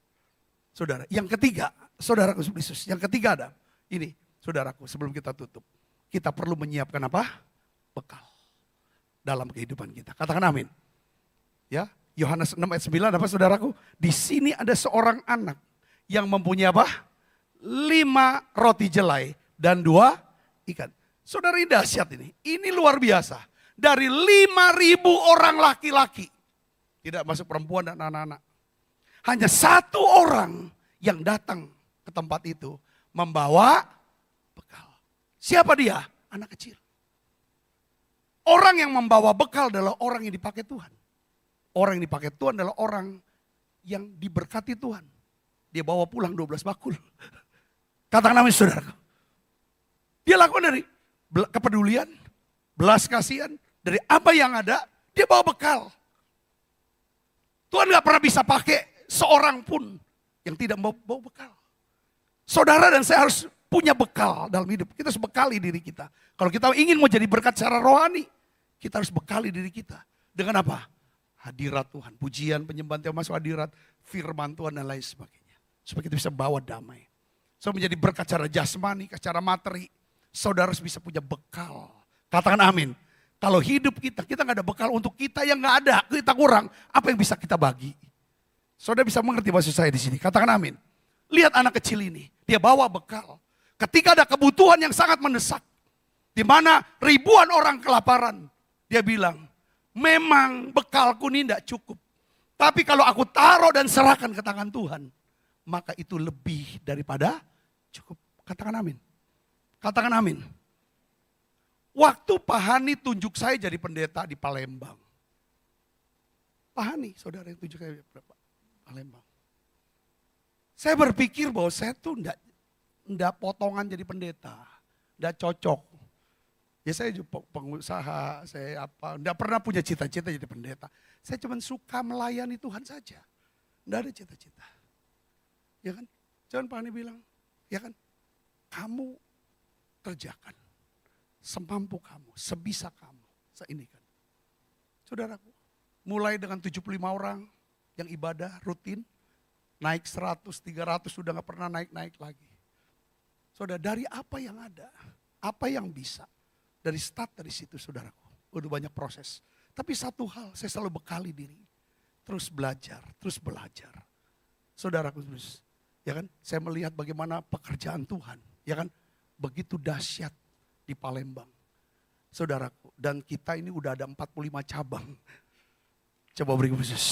Speaker 2: Saudara, yang ketiga. Saudaraku Yesus, yang ketiga ada. Ini, saudaraku, sebelum kita tutup. Kita perlu menyiapkan apa? Bekal. Dalam kehidupan kita. Katakan amin. Ya, Yohanes 6 ayat 9 apa saudaraku? Di sini ada seorang anak yang mempunyai apa? 5 roti jelai dan 2 ikan. Saudara ini dahsyat ini. Ini luar biasa. Dari 5.000 orang laki-laki. Tidak masuk perempuan dan anak-anak. Hanya 1 orang yang datang ke tempat itu membawa bekal. Siapa dia? Anak kecil. Orang yang membawa bekal adalah orang yang dipakai Tuhan. Orang yang dipakai Tuhan adalah orang yang diberkati Tuhan. Dia bawa pulang 12 bakul. Katakan amin saudara. Dia lakukan dari kepedulian, belas kasihan, dari apa yang ada, dia bawa bekal. Tuhan gak pernah bisa pakai seorang pun yang tidak bawa bekal. Saudara dan saya harus punya bekal dalam hidup. Kita harus bekali diri kita. Kalau kita ingin mau jadi berkat secara rohani, kita harus bekali diri kita. Dengan apa? Hadirat Tuhan, pujian, penyembahan Tuhan, masuk hadirat, firman Tuhan dan lain sebagainya. Supaya kita bisa bawa damai. So menjadi berkat secara jasmani, secara materi. Saudara harus bisa punya bekal. Katakan amin. Kalau hidup kita gak ada bekal untuk kita yang gak ada, kita kurang. Apa yang bisa kita bagi? Saudara bisa mengerti maksud saya di sini. Katakan amin. Lihat anak kecil ini, dia bawa bekal. Ketika ada kebutuhan yang sangat mendesak, di mana ribuan orang kelaparan, dia bilang, memang bekalku ini tidak cukup. Tapi kalau aku taruh dan serahkan ke tangan Tuhan, maka itu lebih daripada cukup. Katakan amin. Katakan amin. Waktu Pak Hani tunjuk saya jadi pendeta di Palembang. Pak Hani, saudara yang tunjuk saya di Palembang. Saya berpikir bahwa saya tuh enggak potongan jadi pendeta. Enggak cocok. Ya saya juga pengusaha, saya enggak pernah punya cita-cita jadi pendeta. Saya cuma suka melayani Tuhan saja. Enggak ada cita-cita. Ya kan? Jangan Pak Hani bilang, ya kan? Kamu kerjakan. Semampu kamu, sebisa kamu. Ini kan. Saudaraku, mulai dengan 75 orang yang ibadah rutin, naik 100, 300 sudah gak pernah naik-naik lagi. Saudara, dari apa yang ada, apa yang bisa, dari start dari situ saudaraku, udah banyak proses. Tapi satu hal, saya selalu bekali diri, terus belajar, terus belajar. Saudaraku, ya kan, saya melihat bagaimana pekerjaan Tuhan, ya kan, begitu dahsyat di Palembang. Saudaraku, dan kita ini udah ada 45 cabang. Coba beri khusus.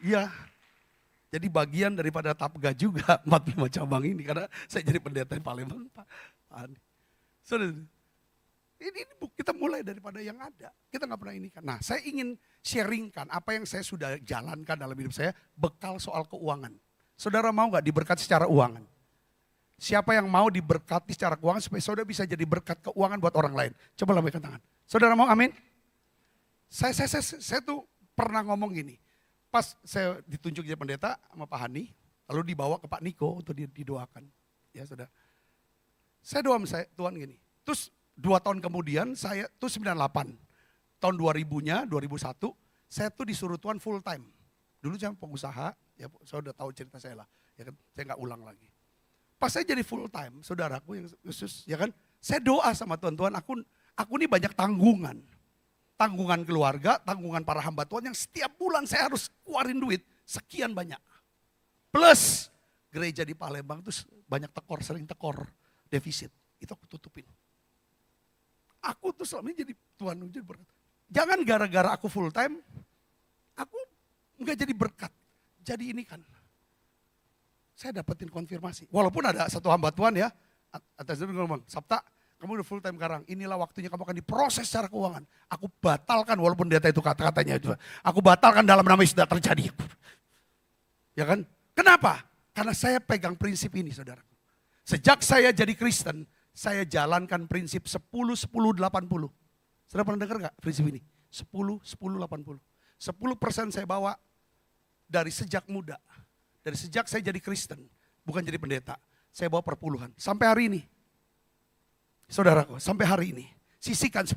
Speaker 2: Iya, jadi bagian daripada Tapga juga 45 cabang ini. Karena saya jadi pendeta di Palembang, Pak Andi. Saudara, ini kita mulai daripada yang ada. Kita gak pernah ini kan. Nah, saya ingin sharingkan apa yang saya sudah jalankan dalam hidup saya, bekal soal keuangan. Saudara mau gak diberkati secara uangan? Siapa yang mau diberkati secara keuangan supaya saudara bisa jadi berkat keuangan buat orang lain? Coba lambaikan tangan. Saudara mau amin? Saya tuh pernah ngomong gini. Pas saya ditunjuk jadi pendeta sama Pak Hani, lalu dibawa ke Pak Niko untuk didoakan. Ya saudara. Saya doa sama Tuhan gini. Terus 2 tahun kemudian saya tuh 98. Tahun 2000-nya, 2001, saya tuh disuruh Tuhan full time. Dulu saya pengusaha, ya saya udah tahu cerita saya lah. Ya kan, saya gak ulang lagi. Pas saya jadi full time, saudaraku yang khusus, ya kan, saya doa sama Tuhan, aku ini banyak tanggungan. Tanggungan keluarga, tanggungan para hamba Tuhan yang setiap bulan saya harus keluarin duit sekian banyak. Plus gereja di Palembang tuh banyak tekor, sering tekor, defisit. Itu aku tutupin. Aku tuh selama ini jadi Tuhan jadi berkat. Jangan gara-gara aku full time, aku enggak jadi berkat. Jadi ini kan. Saya dapetin konfirmasi. Walaupun ada satu hamba Tuhan ya, atas itu ngomong, Sabta, kamu udah full time sekarang, inilah waktunya kamu akan diproses secara keuangan. Aku batalkan, walaupun dia itu kata-katanya itu. Aku batalkan dalam nama yang sudah terjadi. Ya kan? Kenapa? Karena saya pegang prinsip ini saudara. Sejak saya jadi Kristen, saya jalankan prinsip 10-10-80. Saudara pernah dengar gak prinsip ini? 10-10-80. 10% saya bawa dari sejak muda. Dari sejak saya jadi Kristen, bukan jadi pendeta. Saya bawa perpuluhan. Sampai hari ini. Saudaraku, sampai hari ini. Sisihkan 10%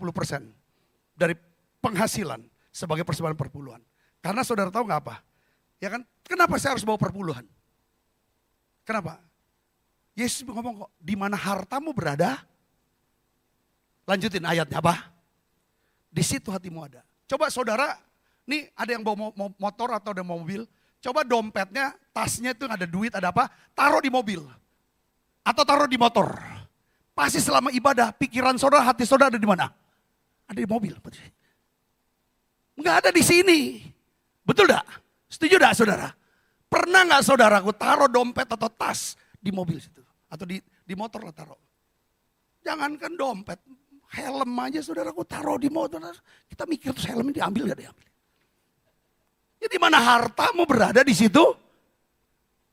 Speaker 2: dari penghasilan sebagai persembahan perpuluhan. Karena saudara tahu gak apa? Ya kan? Kenapa saya harus bawa perpuluhan? Kenapa? Yesus ngomong kok, di mana hartamu berada? Lanjutin ayatnya apa? Di situ hatimu ada. Coba saudara, nih ada yang bawa motor atau ada mobil. Coba dompetnya, tasnya itu ada duit, ada apa, taruh di mobil. Atau taruh di motor. Pasti selama ibadah, pikiran saudara, hati saudara ada di mana? Ada di mobil. Enggak ada di sini. Betul enggak? Setuju enggak saudara? Pernah enggak saudaraku taruh dompet atau tas di mobil situ? Atau di motor lah taruh. Jangankan dompet, Helm aja saudaraku taruh di motor. Kita mikir tuh helm ini diambil gak diambil. Jadi mana hartamu berada di situ?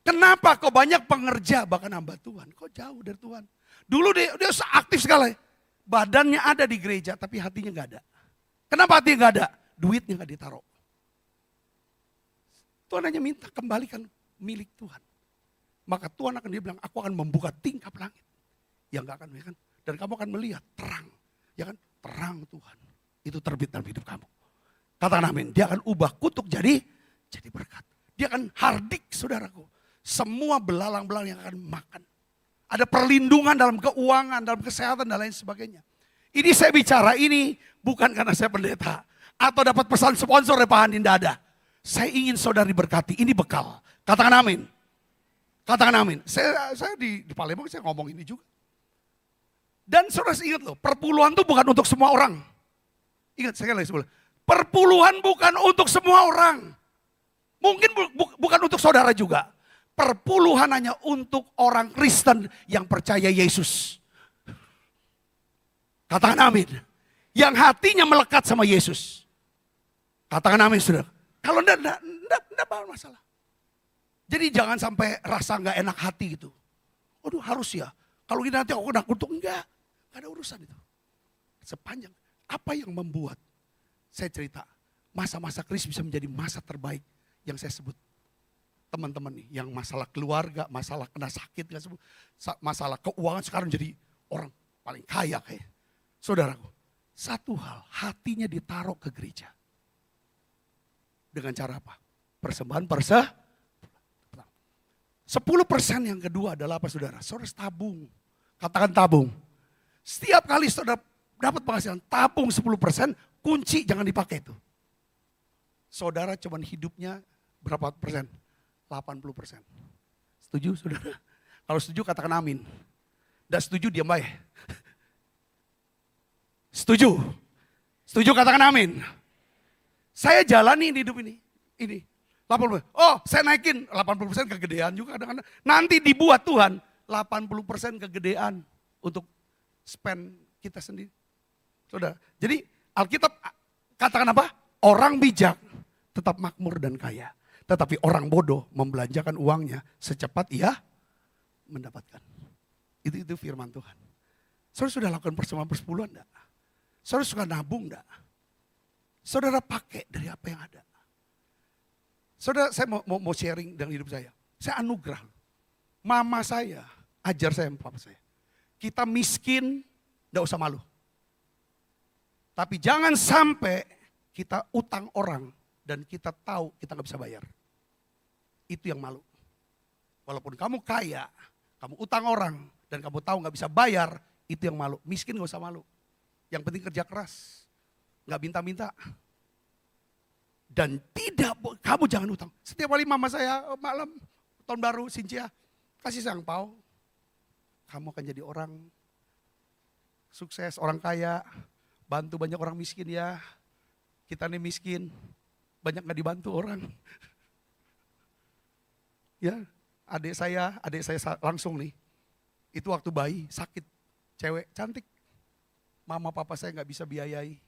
Speaker 2: Kenapa kok banyak pengerja bahkan hamba Tuhan? Kok jauh dari Tuhan? Dulu dia aktif sekali. Badannya ada di gereja tapi hatinya gak ada. Kenapa hatinya gak ada? Duitnya gak ditaruh. Tuhan hanya minta kembalikan milik Tuhan. Maka Tuhan akan dia bilang, aku akan membuka tingkap langit. Yang gak akan, ya kan? Dan kamu akan melihat terang. Ya kan? Terang Tuhan. Itu terbit dalam hidup kamu. Katakan amin. Dia akan ubah kutuk jadi berkat. Dia akan hardik saudaraku. Semua belalang-belalang yang akan makan. Ada perlindungan dalam keuangan, dalam kesehatan dan lain sebagainya. Ini saya bicara ini bukan karena saya pendeta. Atau dapat pesan sponsor dari Pak Handi, tidak ada. Saya ingin saudara diberkati, ini bekal. Katakan amin. Katakan amin. Saya di Palembang saya ngomong ini juga. Dan saudara ingat loh, perpuluhan itu bukan untuk semua orang. Ingat, saya lagi sebelum. Perpuluhan bukan untuk semua orang. Mungkin bukan untuk saudara juga. Perpuluhan hanya untuk orang Kristen yang percaya Yesus. Katakan amin. Yang hatinya melekat sama Yesus. Katakan amin saudara. Kalau enggak masalah. Jadi jangan sampai rasa enggak enak hati gitu. Aduh harus ya. Kalau ini nanti aku nakut enggak. Enggak ada urusan itu. Sepanjang. Apa yang membuat saya cerita, masa-masa krisis bisa menjadi masa terbaik yang saya sebut. Teman-teman nih, yang masalah keluarga, masalah kena sakit, masalah keuangan sekarang jadi orang paling kaya kayak. Saudaraku, satu hal, hatinya ditaruh ke gereja. Dengan cara apa? Persembahan 10% yang kedua adalah apa saudara? Saudara tabung. Katakan tabung. Setiap kali saudara dapat penghasilan, tabung 10%, kunci jangan dipakai itu. Saudara cuman hidupnya berapa persen? 80%. Setuju saudara? Kalau setuju katakan amin. Tidak setuju diam baik. Setuju? Setuju katakan amin. Saya jalani di hidup ini. Ini. 80%. Oh saya naikin 80% kegedean juga kadang-kadang. Nanti dibuat Tuhan 80% kegedean untuk spend kita sendiri. Saudara, jadi Alkitab katakan apa? Orang bijak tetap makmur dan kaya. Tetapi orang bodoh membelanjakan uangnya secepat ia mendapatkan. Itu firman Tuhan. Saudara sudah lakukan persembahan persepuluhan enggak? Saudara suka nabung enggak? Saudara pakai dari apa yang ada? Saudara saya mau sharing dengan hidup saya. Saya anugerah. Mama saya ajar saya sama papa saya. Kita miskin enggak usah malu. Tapi jangan sampai kita utang orang dan kita tahu kita nggak bisa bayar. Itu yang malu. Walaupun kamu kaya, kamu utang orang dan kamu tahu nggak bisa bayar, itu yang malu. Miskin nggak usah malu. Yang penting kerja keras, nggak minta-minta. Dan kamu jangan utang. Setiap kali mama saya malam tahun baru Sincia kasih saya angpau, kamu akan jadi orang sukses, orang kaya. Bantu banyak orang miskin ya. Kita nih miskin. Banyak gak dibantu orang. Ya, adik saya langsung nih. Itu waktu bayi, sakit. Cewek, cantik. Mama papa saya gak bisa biayai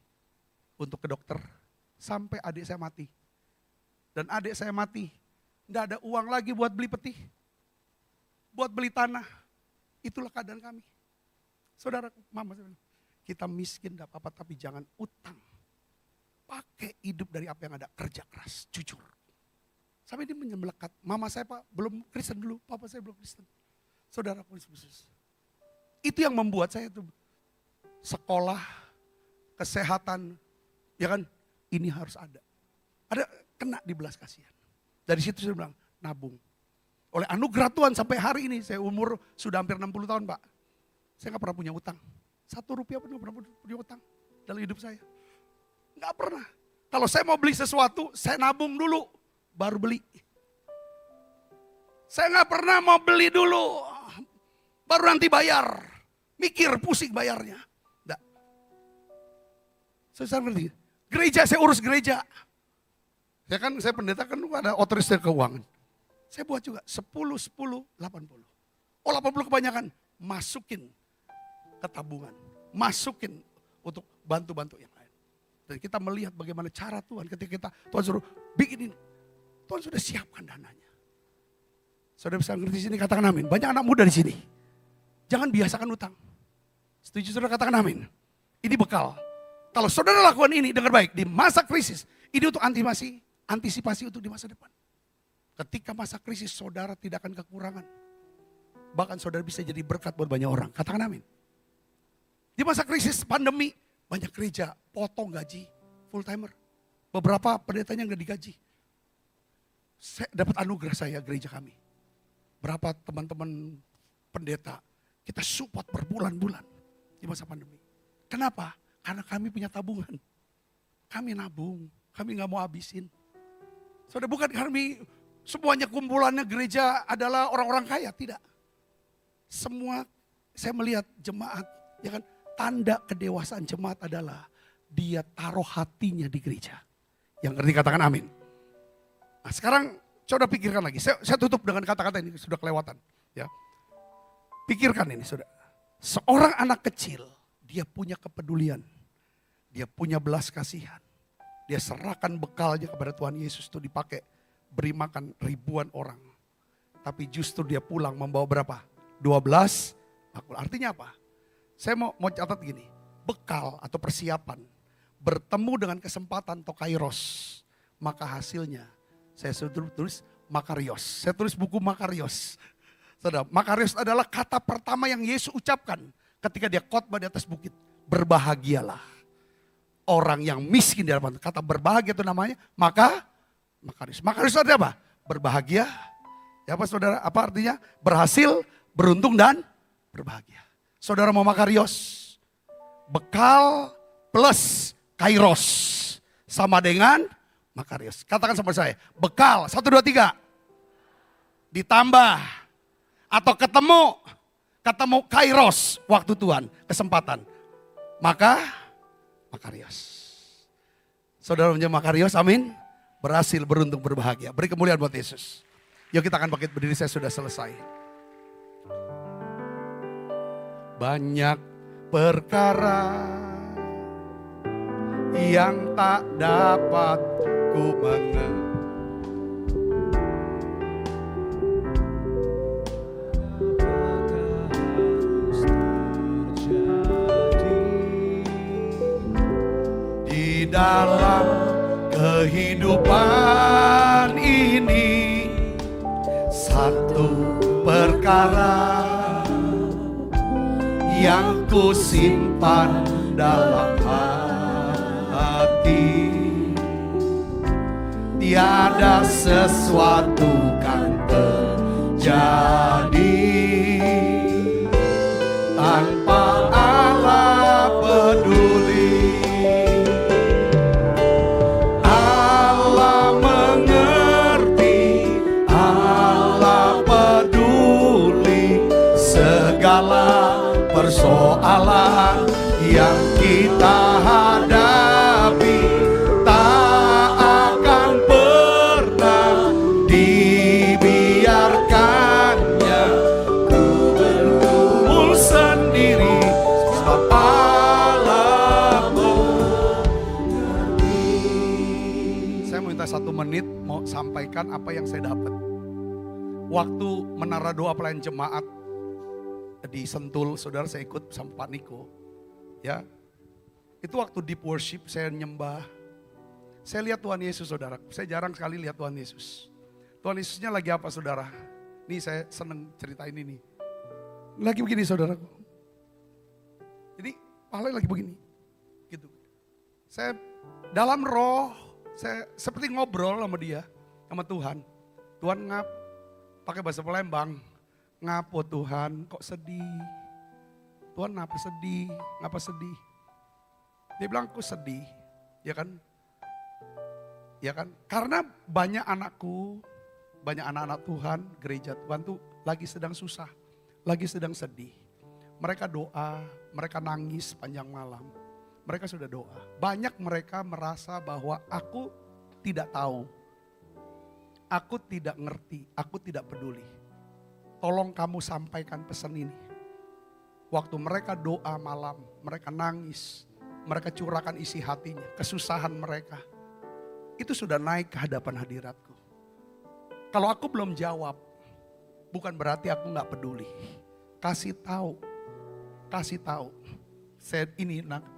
Speaker 2: untuk ke dokter. Sampai adik saya mati. Dan adik saya mati. Gak ada uang lagi buat beli peti. Buat beli tanah. Itulah keadaan kami. Saudara, mama saya bilang, kita miskin gak apa-apa tapi jangan utang. Pakai hidup dari apa yang ada, kerja keras, jujur. Sampai dia melekat. Mama saya Pak belum Kristen dulu, papa saya belum Kristen. Saudara pun khusus. Itu yang membuat saya tuh sekolah, kesehatan, ya kan? Ini harus ada. Ada kena di belas kasihan. Dari situ saya bilang, nabung. Oleh anugerah Tuhan sampai hari ini, saya umur sudah hampir 60 tahun Pak. Saya gak pernah punya utang. 1 rupiah pun gak pernah punya utang dalam hidup saya. Gak pernah. Kalau saya mau beli sesuatu, saya nabung dulu, baru beli. Saya gak pernah mau beli dulu, baru nanti bayar. Mikir, pusing bayarnya. Enggak. Saya ngerti. Gereja, saya urus gereja. Saya pendeta kan ada otoritas keuangan. Saya buat juga 10, 10, 80. Oh 80 kebanyakan, masukin ke tabungan. Masukin untuk bantu-bantu yang lain. Dan kita melihat bagaimana cara Tuhan ketika Tuhan suruh bikin ini. Tuhan sudah siapkan dananya. Saudara bisa ngerti di sini, katakan amin. Banyak anak muda di sini. Jangan biasakan utang. Setuju saudara, katakan amin. Ini bekal. Kalau saudara lakukan ini, dengar baik, di masa krisis, ini untuk antisipasi untuk di masa depan. Ketika masa krisis, saudara tidak akan kekurangan. Bahkan saudara bisa jadi berkat buat banyak orang. Katakan amin. Di masa krisis pandemi, banyak gereja potong gaji full timer. Beberapa pendetanya nggak digaji. Saya dapat anugerah saya gereja kami. Berapa teman-teman pendeta kita support berbulan-bulan di masa pandemi. Kenapa? Karena kami punya tabungan. Kami nabung, kami nggak mau habisin. Saudara, bukan kami semuanya kumpulannya gereja adalah orang-orang kaya, tidak. Semua saya melihat jemaat, ya kan, tanda kedewasaan jemaat adalah dia taruh hatinya di gereja. Yang ngerti katakan amin. Nah sekarang coba pikirkan lagi. Saya tutup dengan kata-kata ini, sudah kelewatan. Ya. Pikirkan ini saudara. Seorang anak kecil, dia punya kepedulian. Dia punya belas kasihan. Dia serahkan bekalnya kepada Tuhan Yesus itu dipakai beri makan ribuan orang. Tapi justru dia pulang membawa berapa? 12 bakul. Artinya apa? Saya mau catat gini. Bekal atau persiapan bertemu dengan kesempatan atau kairos. Maka hasilnya saya sudah tulis makarios. Saya tulis buku makarios. Saudara, makarios adalah kata pertama yang Yesus ucapkan ketika dia khotbah di atas bukit. Berbahagialah orang yang miskin di hadapan. Kata berbahagia itu namanya makarios. Makarios artinya apa? Berbahagia. Ya apa saudara? Apa artinya? Berhasil, beruntung dan berbahagia. Saudara mau makarios? Bekal plus kairos sama dengan makarios. Katakan sama saya, bekal 1, 2, 3 ditambah atau ketemu kairos waktu Tuhan, kesempatan. Maka makarios. Saudara punya makarios, amin. Berhasil, beruntung, berbahagia. Beri kemuliaan buat Yesus. Yuk kita akan bangkit berdiri, saya sudah selesai. Banyak perkara yang tak dapat ku mengerti. Di dalam kehidupan ini satu perkara yang ku simpan dalam hati, tiada sesuatu kan terjadi tanpa Allah peduli. Allah mengerti, Allah peduli segala persoalan yang kita hadapi. Tak akan pernah dibiarkannya ku bergumul sendiri, sebab Allah mengerti. Saya minta 1 menit mau sampaikan apa yang saya dapat. Waktu menara doa pelayan jemaat di Sentul, saudara, saya ikut sama Pak Niko. Ya, itu waktu deep worship saya nyembah. Saya lihat Tuhan Yesus, saudara. Saya jarang sekali lihat Tuhan Yesus. Tuhan Yesusnya lagi apa, saudara? Nih saya seneng ceritain ini. Lagi begini, saudaraku. Jadi pahalanya lagi begini, gitu. Saya dalam roh, saya seperti ngobrol sama dia, sama Tuhan. Tuhan pakai bahasa Palembang. Ngapo Tuhan, kok sedih? Tuhan ngapa sedih? Ngapa sedih? Dia bilang, aku sedih. Ya kan? Ya kan? Karena banyak anakku, banyak anak-anak Tuhan, gereja Tuhan tuh lagi sedang susah. Lagi sedang sedih. Mereka doa, mereka nangis panjang malam. Mereka sudah doa. Banyak mereka merasa bahwa aku tidak tahu. Aku tidak ngerti, aku tidak peduli. Tolong kamu sampaikan pesan ini. Waktu mereka doa malam, mereka nangis. mereka curahkan isi hatinya, kesusahan mereka. Itu sudah naik ke hadapan hadiratku. Kalau aku belum jawab, bukan berarti aku gak peduli. Kasih tahu.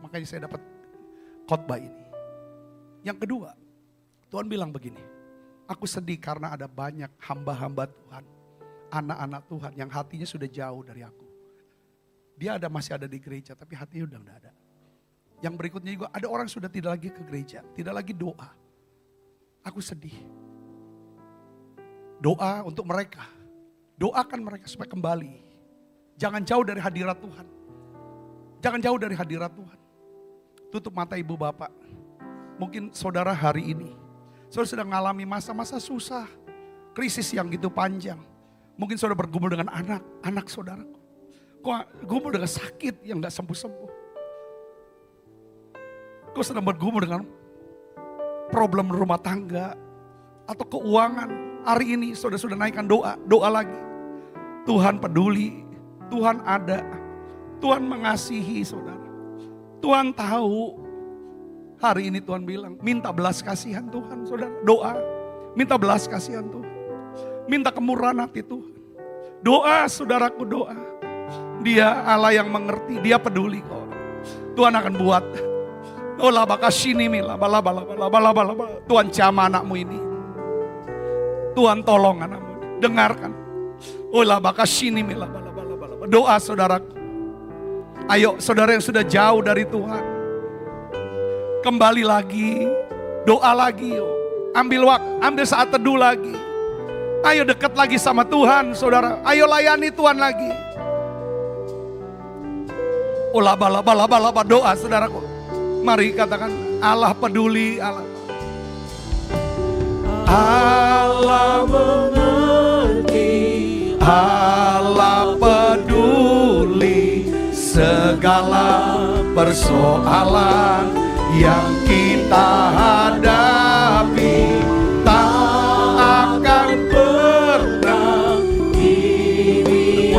Speaker 2: Makanya saya dapat khotbah ini. Yang kedua, Tuhan bilang begini, aku sedih karena ada banyak hamba-hamba Tuhan, anak-anak Tuhan yang hatinya sudah jauh dari aku. Dia masih ada di gereja, tapi hatinya udah gak ada. Yang berikutnya juga ada orang sudah tidak lagi ke gereja, tidak lagi doa. Aku sedih. Doa untuk mereka. Doakan mereka supaya kembali. Jangan jauh dari hadirat Tuhan. Jangan jauh dari hadirat Tuhan. Tutup mata ibu bapak. Mungkin saudara hari ini, saudara sedang mengalami masa-masa susah. Krisis yang gitu panjang. Mungkin saudara bergumul dengan anak saudaraku. Kok gumul dengan sakit yang gak sembuh-sembuh. Kok sedang bergumul dengan problem rumah tangga atau keuangan. Hari ini saudara sudah naikkan doa lagi. Tuhan peduli, Tuhan ada, Tuhan mengasihi saudara. Tuhan tahu. Hari ini Tuhan bilang, minta belas kasihan Tuhan saudara. Doa, minta belas kasihan Tuhan. Minta kemurahan hati Tuhan. Doa saudaraku, doa. Dia Allah yang mengerti, dia peduli kok. Tuhan akan buat. Olah bakasini mila, bala. Tuhan jamah anakmu ini. Tuhan tolong anakmu, dengarkan. Olah bakasini mila, bala. Doa saudaraku. Ayo saudara yang sudah jauh dari Tuhan, kembali lagi, doa lagi. Ambil waktu, ambil saat teduh lagi. Ayo dekat lagi sama Tuhan saudara. Ayo layani Tuhan lagi. Olah bala, doa saudaraku. Mari katakan, Allah peduli, Allah mengerti, Allah peduli segala persoalan yang kita hadapi. Tak akan pernah ini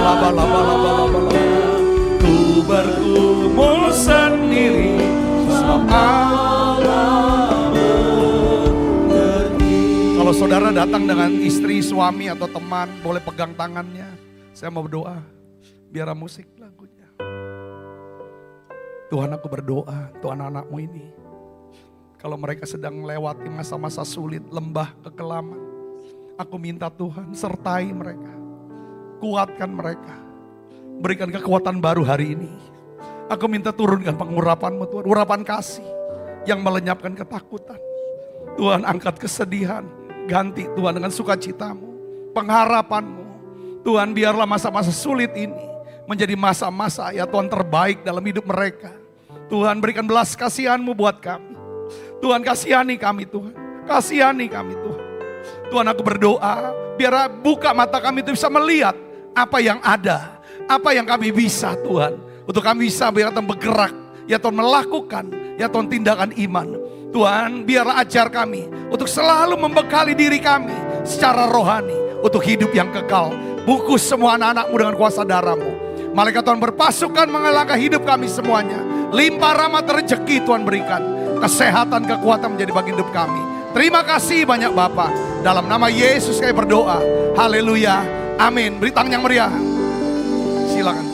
Speaker 2: ku bergumul sendiri. Kalau saudara datang dengan istri, suami atau teman, boleh pegang tangannya. Saya mau berdoa. Biar musik lagunya. Tuhan, aku berdoa untuk anak-anakmu ini. Kalau mereka sedang melewati masa-masa sulit, lembah kekelaman, aku minta Tuhan sertai mereka. Kuatkan mereka. Berikan kekuatan baru hari ini. Aku minta turunkan pengurapan-Mu Tuhan, urapan kasih yang melenyapkan ketakutan. Tuhan, angkat kesedihan, ganti Tuhan dengan sukacita-Mu, pengharapan-Mu. Tuhan, biarlah masa-masa sulit ini menjadi masa-masa ya Tuhan terbaik dalam hidup mereka. Tuhan, berikan belas kasihan-Mu buat kami. Tuhan, kasihani kami Tuhan, kasihani kami Tuhan. Tuhan, aku berdoa biar buka mata kami itu bisa melihat apa yang ada, apa yang kami bisa Tuhan. Untuk kami bisa biar Tuhan bergerak, ya Tuhan melakukan, ya Tuhan tindakan iman. Tuhan, biarlah ajar kami untuk selalu membekali diri kami secara rohani untuk hidup yang kekal. Bungkus semua anak-anak-Mu dengan kuasa darah-Mu. Malaikat Tuhan berpasukan mengelangkah hidup kami semuanya. Limpah rahmat rezeki Tuhan berikan. Kesehatan, kekuatan menjadi bagian hidup kami. Terima kasih banyak Bapa. Dalam nama Yesus kami berdoa. Haleluya. Amin. Beri tangan yang meriah. Silakan.